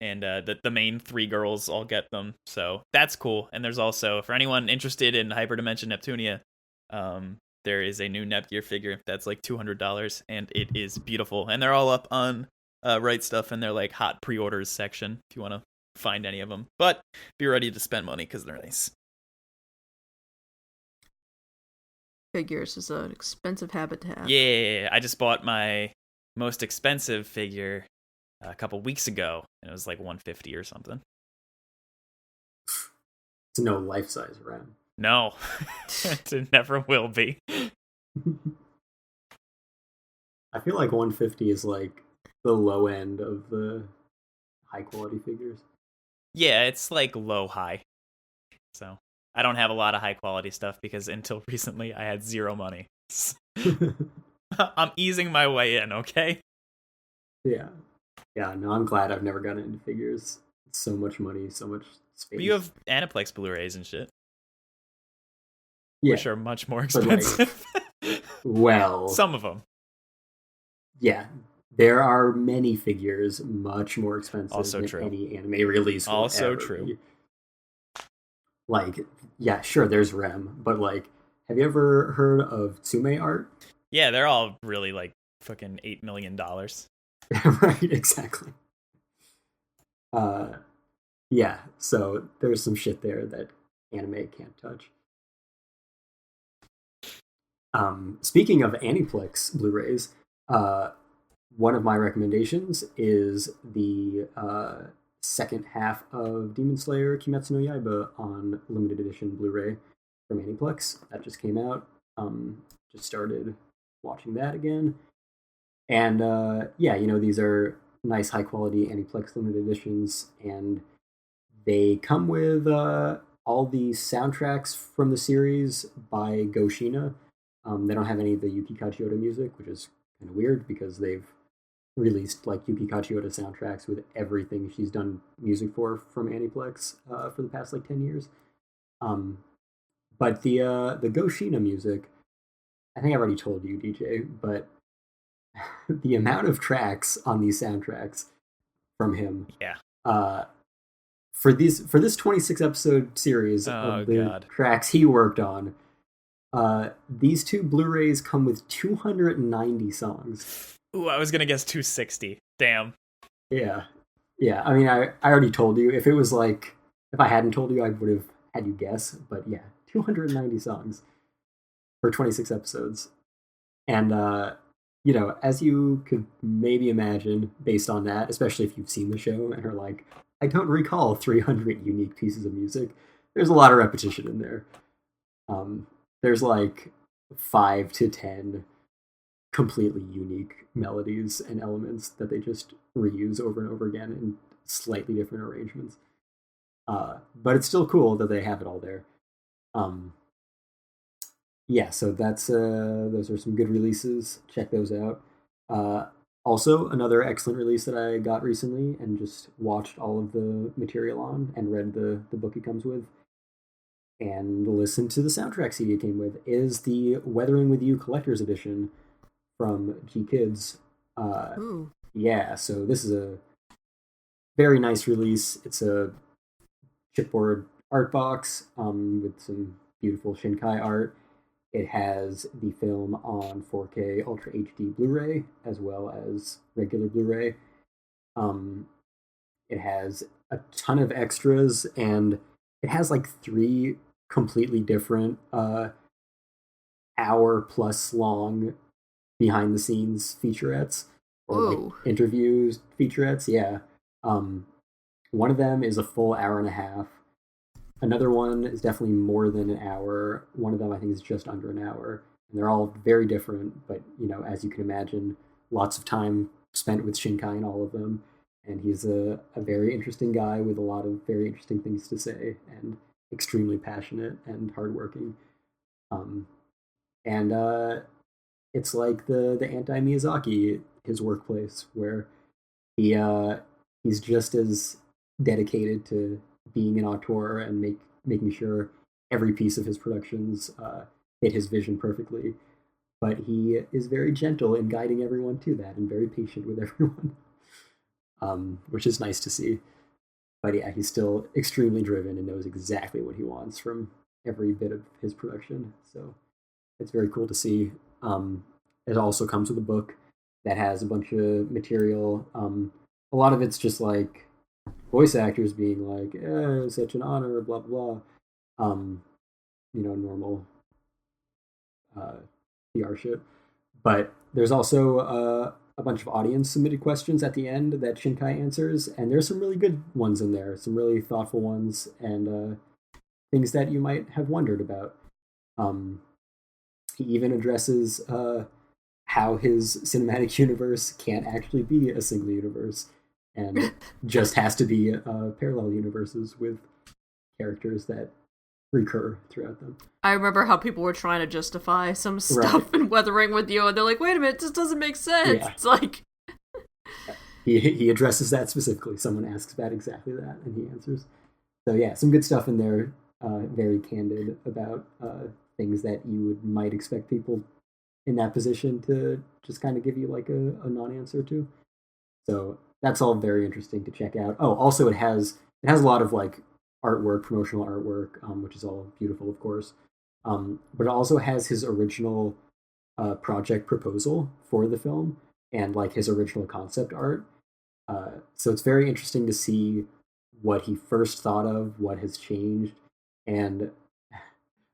and the main 3 girls all get them, so that's cool. And there's also, for anyone interested in Hyperdimension Neptunia, there is a new Nepgear figure that's like $200, and it is beautiful, and they're all up on Right Stuff, and they're like hot pre-orders section if you want to find any of them, but be ready to spend money because they're nice. Figures is an expensive habit to have. Yeah, I just bought my most expensive figure a couple weeks ago, and it was like $150 or something. It's no life-size Ram. No, it never will be. I feel like $150 is like the low end of the high quality figures. Yeah, it's like low high. So I don't have a lot of high quality stuff because until recently I had zero money. I'm easing my way in, okay? Yeah. Yeah, no, I'm glad I've never gotten into figures. It's so much money, so much space. But you have Aniplex Blu-rays and shit. Yeah. Which are much more expensive. Like, well, some of them. Yeah. There are many figures much more expensive also than true. Any anime release will also ever true. Be. Like, yeah, sure, there's Rem, but like, have you ever heard of Tsume art? Yeah, they're all really like fucking $8 million. Right, exactly. Yeah, so there's some shit there that anime can't touch. Speaking of Aniplex Blu-rays, one of my recommendations is the second half of Demon Slayer Kimetsu no Yaiba on limited edition Blu-ray from Aniplex. That just came out. Just started watching that again. And yeah, these are nice high quality Aniplex limited editions, and they come with all the soundtracks from the series by Goshina. They don't have any of the Yuki Kachioda music, which is kind of weird because they've released like Yuki Kachioda soundtracks with everything she's done music for from Aniplex for the past like 10 years. But the Goshina music, I think I've already told you, DJ, but the amount of tracks on these soundtracks from him, yeah, for this 26 episode series of the tracks he worked on, these 2 Blu-rays come with 290 songs. Ooh, I was gonna guess 260. Damn. Yeah. Yeah. I mean, I already told you. If it was like, if I hadn't told you, I would have had you guess. But yeah, 290 songs for 26 episodes. And, as you could maybe imagine based on that, especially if you've seen the show and are like, I don't recall 300 unique pieces of music, there's a lot of repetition in there. There's like 5 to 10 completely unique melodies and elements that they just reuse over and over again in slightly different arrangements. But it's still cool that they have it all there. Um, yeah, so that's those are some good releases. Check those out. Uh, Also, another excellent release that I got recently and just watched all of the material on and read the book it comes with and listened to the soundtrack CD it came with is the Weathering with You Collector's Edition from G Kids. Uh, Ooh. yeah, so this is a very nice release. It's a chipboard art box with some beautiful Shinkai art. It has the film on 4K Ultra HD Blu-ray as well as regular Blu-ray. Um, it has a ton of extras, and it has like 3 completely different hour plus long behind the scenes featurettes or like Whoa. interviews featurettes. Yeah. Um, One of them is a full hour and a half. Another one is definitely more than an hour. One of them I think is just under an hour. And they're all very different, but as you can imagine, lots of time spent with Shinkai in all of them. And he's a very interesting guy with a lot of very interesting things to say and extremely passionate and hardworking. Um, and It's like the anti Miyazaki, his workplace, where he he's just as dedicated to being an auteur and making sure every piece of his productions fit his vision perfectly. But he is very gentle in guiding everyone to that and very patient with everyone, which is nice to see. But yeah, he's still extremely driven and knows exactly what he wants from every bit of his production. So it's very cool to see. It also comes with a book that has a bunch of material. A lot of it's just like voice actors being like, such an honor, blah, blah, blah. Normal uh, PR shit. But there's also a bunch of audience submitted questions at the end that Shinkai answers, and there's some really good ones in there, some really thoughtful ones, and things that you might have wondered about. Um, he even addresses how his cinematic universe can't actually be a single universe and just has to be parallel universes with characters that recur throughout them. I remember how people were trying to justify some stuff Right. in Weathering with You, and they're like, wait a minute, this doesn't make sense. Yeah. It's like, He addresses that specifically. Someone asks about exactly that, and he answers. So yeah, some good stuff in there. Very candid about things that you might expect people in that position to just kind of give you like a non-answer to. So that's all very interesting to check out. Oh, also it has a lot of like artwork, promotional artwork, which is all beautiful, of course. But it also has his original project proposal for the film and like his original concept art. So it's very interesting to see what he first thought of, what has changed, and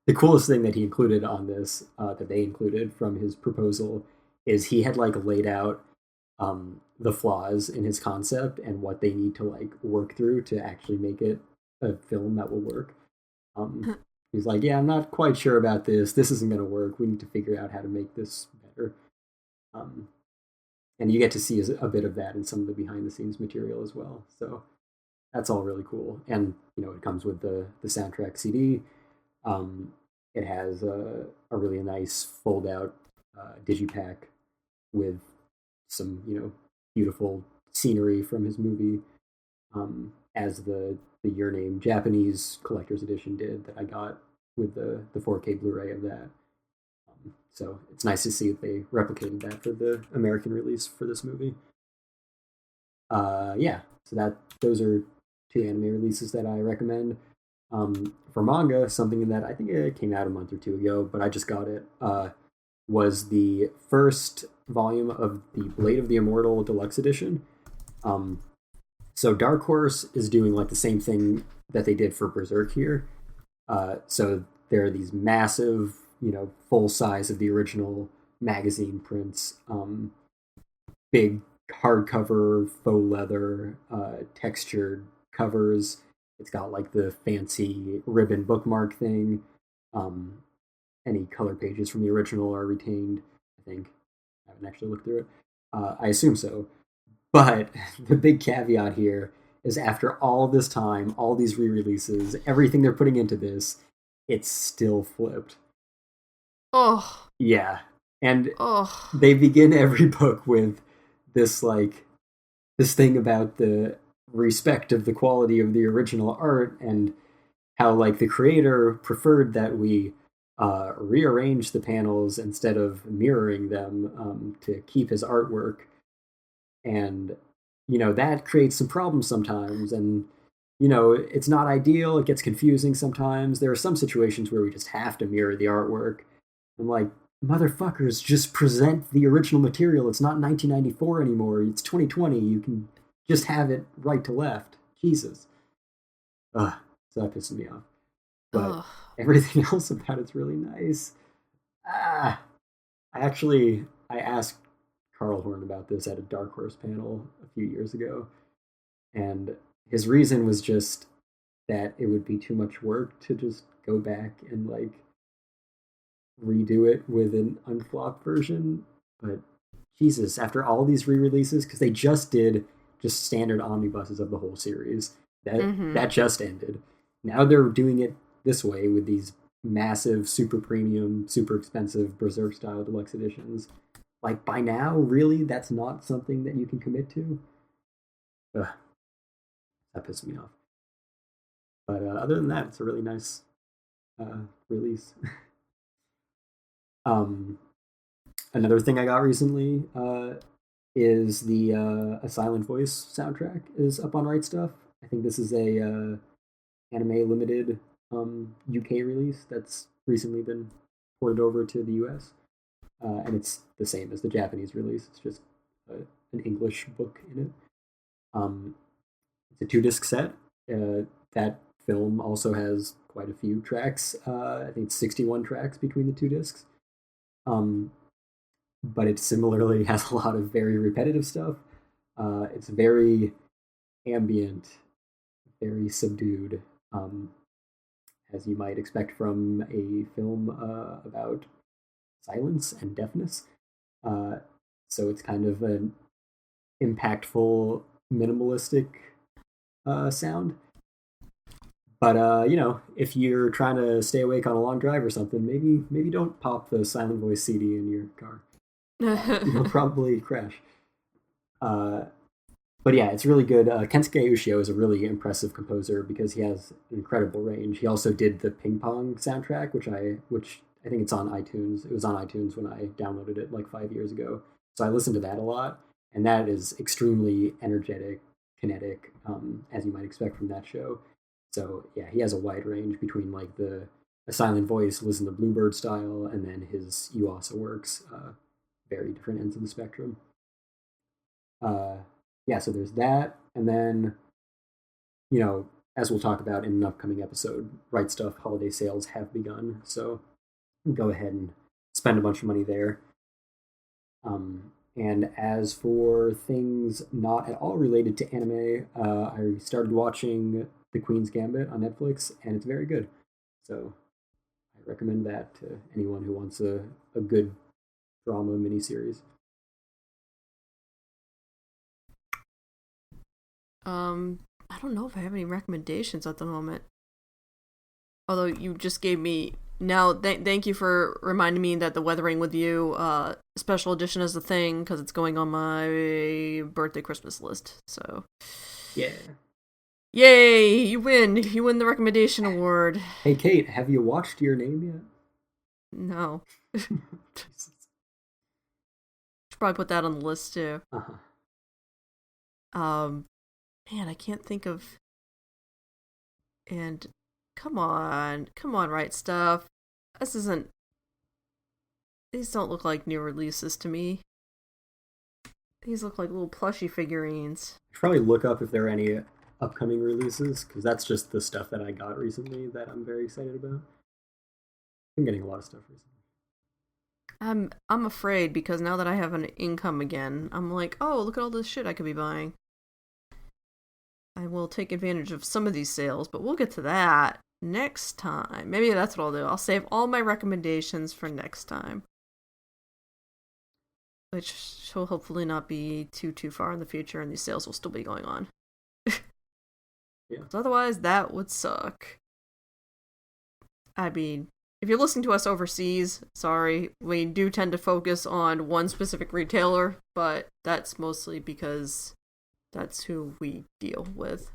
the coolest thing that he included on this, that they included from his proposal, is he had like laid out the flaws in his concept and what they need to like work through to actually make it a film that will work. He's like, yeah, I'm not quite sure about this. This isn't going to work. We need to figure out how to make this better. Um, and you get to see a bit of that in some of the behind the scenes material as well. So that's all really cool. And it comes with the soundtrack CD. It has a really nice fold out digipack with some beautiful scenery from his movie, as the Your Name Japanese collector's edition did that I got with the 4K Blu-ray of that. So it's nice to see that they replicated that for the American release for this movie. Yeah, so those are 2 anime releases that I recommend. For manga, something that I think it came out a month or 2 ago, but I just got it, was the first volume of the Blade of the Immortal Deluxe Edition. So Dark Horse is doing like the same thing that they did for Berserk here. So there are these massive, full size of the original magazine prints, big hardcover, faux leather, textured covers. It's got like the fancy ribbon bookmark thing. Um, any color pages from the original are retained, I think. I haven't actually looked through it. I assume so. But the big caveat here is after all this time, all these re-releases, everything they're putting into this, it's still flipped. Oh. Yeah. And Oh. they begin every book with this this thing about the respect of the quality of the original art and how like the creator preferred that we rearrange the panels instead of mirroring them to keep his artwork. And that creates some problems sometimes, and it's not ideal. It gets confusing sometimes. There are some situations where we just have to mirror the artwork. I'm like, motherfuckers, just present the original material. It's not 1994 anymore. It's 2020. You can just have it right to left. Jesus. Ugh, so that pisses me off. But Ugh. everything else about it's really nice. Ah, I asked Carl Horn about this at a Dark Horse panel a few years ago, and his reason was just that it would be too much work to just go back and like redo it with an unflopped version. But Jesus, after all these re-releases, because they just did just standard omnibuses of the whole series, that just ended. Now they're doing it this way with these massive, super premium, super expensive Berserk style deluxe editions. Like by now, really, that's not something that you can commit to. Ugh, that pissed me off. But other than that, it's a really nice release. um, Another thing I got recently is the A Silent Voice soundtrack is up on Right Stuff. I think this is a anime limited UK release that's recently been ported over to the US. And it's the same as the Japanese release. It's just an English book in it. It's a 2-disc set. That film also has quite a few tracks. I think it's 61 tracks between the 2 discs. But it similarly has a lot of very repetitive stuff. It's very ambient, very subdued, as you might expect from a film about silence and deafness. So it's kind of an impactful, minimalistic sound. But if you're trying to stay awake on a long drive or something, maybe don't pop the Silent Voice CD in your car. You'll probably crash. But yeah, it's really good. Kensuke Ushio is a really impressive composer because he has incredible range. He also did the Ping Pong soundtrack, which I think it's on iTunes. It was on iTunes when I downloaded it like 5 years ago. So I listened to that a lot, and that is extremely energetic, kinetic, as you might expect from that show. So yeah, he has a wide range between like a silent voice, listen to Bluebird style, and then his Yuasa works, very different ends of the spectrum. Yeah, so there's that, and then as we'll talk about in an upcoming episode, Right Stuff holiday sales have begun, so go ahead and spend a bunch of money there. And as for things not at all related to anime, I started watching The Queen's Gambit on Netflix, and it's very good. So I recommend that to anyone who wants a good drama miniseries. I don't know if I have any recommendations at the moment. Although you just gave me now. Thank you for reminding me that the Weathering with You special edition is a thing because it's going on my birthday Christmas list. So yeah, yay! You win. You win the recommendation award. Hey Kate, have you watched Your Name yet? No. Should probably put that on the list too. Man, I can't think of. And come on, Right Stuff. This isn't. These don't look like new releases to me. These look like little plushy figurines. I should probably look up if there are any upcoming releases, because that's just the stuff that I got recently that I'm very excited about. I'm getting a lot of stuff recently. I'm afraid because now that I have an income again, I'm like, oh, look at all this shit I could be buying. I will take advantage of some of these sales, but we'll get to that next time. Maybe that's what I'll do. I'll save all my recommendations for next time. Which will hopefully not be too far in the future, and these sales will still be going on. Yeah. Otherwise, that would suck. I mean, if you're listening to us overseas, sorry, we do tend to focus on one specific retailer, but that's mostly because that's who we deal with.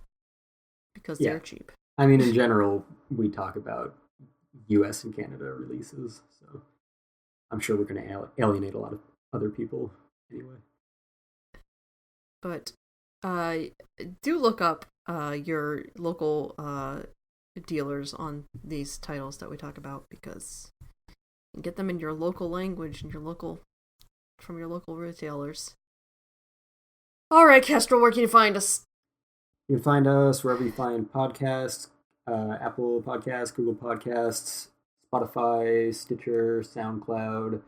Because they're cheap. I mean, in general, we talk about US and Canada releases, so I'm sure we're going to alienate a lot of other people anyway. But do look up your local dealers on these titles that we talk about, because you can get them in your local language and from your local retailers. All right, Kestrel, where can you find us? You can find us wherever you find podcasts, Apple Podcasts, Google Podcasts, Spotify, Stitcher, SoundCloud,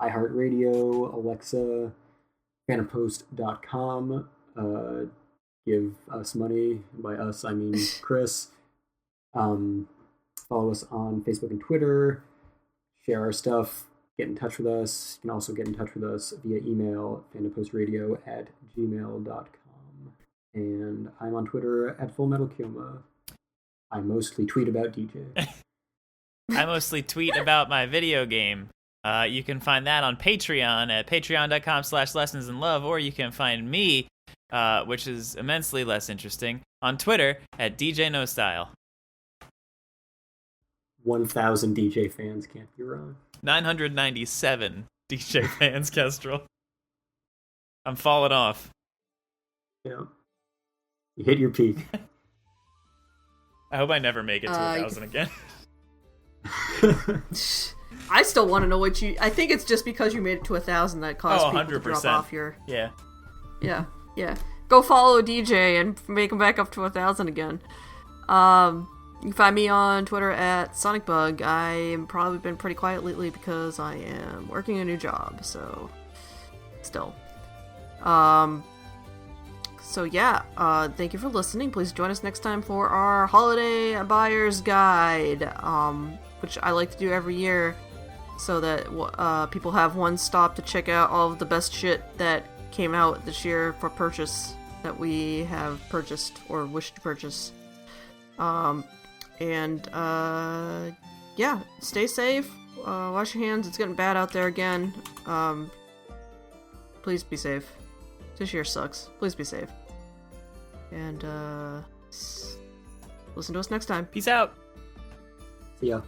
iHeartRadio, Alexa, phantompost.com. Give us money. By us, I mean Chris. Follow us on Facebook and Twitter. Share our stuff. Get in touch with us. You can also get in touch with us via email, phantompostradio@gmail.com. And I'm on Twitter at FullMetalKioma. I mostly tweet about DJ. I mostly tweet about my video game. You can find that on Patreon at patreon.com/lessonsinlove, or you can find me, which is immensely less interesting, on Twitter at DJ No Style. 1,000 DJ fans can't be wrong. 997 DJ fans, Kestrel. I'm falling off. Yeah. You hit your peak. I hope I never make it to 1,000 again. I still want to know what I think it's just because you made it to 1,000 that caused people 100%. to drop off your... Yeah. Go follow DJ and make him back up to 1,000 again. You can find me on Twitter at SonicBug. I've probably been pretty quiet lately because I am working a new job, so... Still. Thank you for listening. Please join us next time for our Holiday Buyer's Guide, which I like to do every year so that people have one stop to check out all of the best shit that came out this year for purchase that we have purchased or wish to purchase. Stay safe. Wash your hands. It's getting bad out there again. Please be safe. This year sucks. Please be safe. And listen to us next time. Peace out. See ya.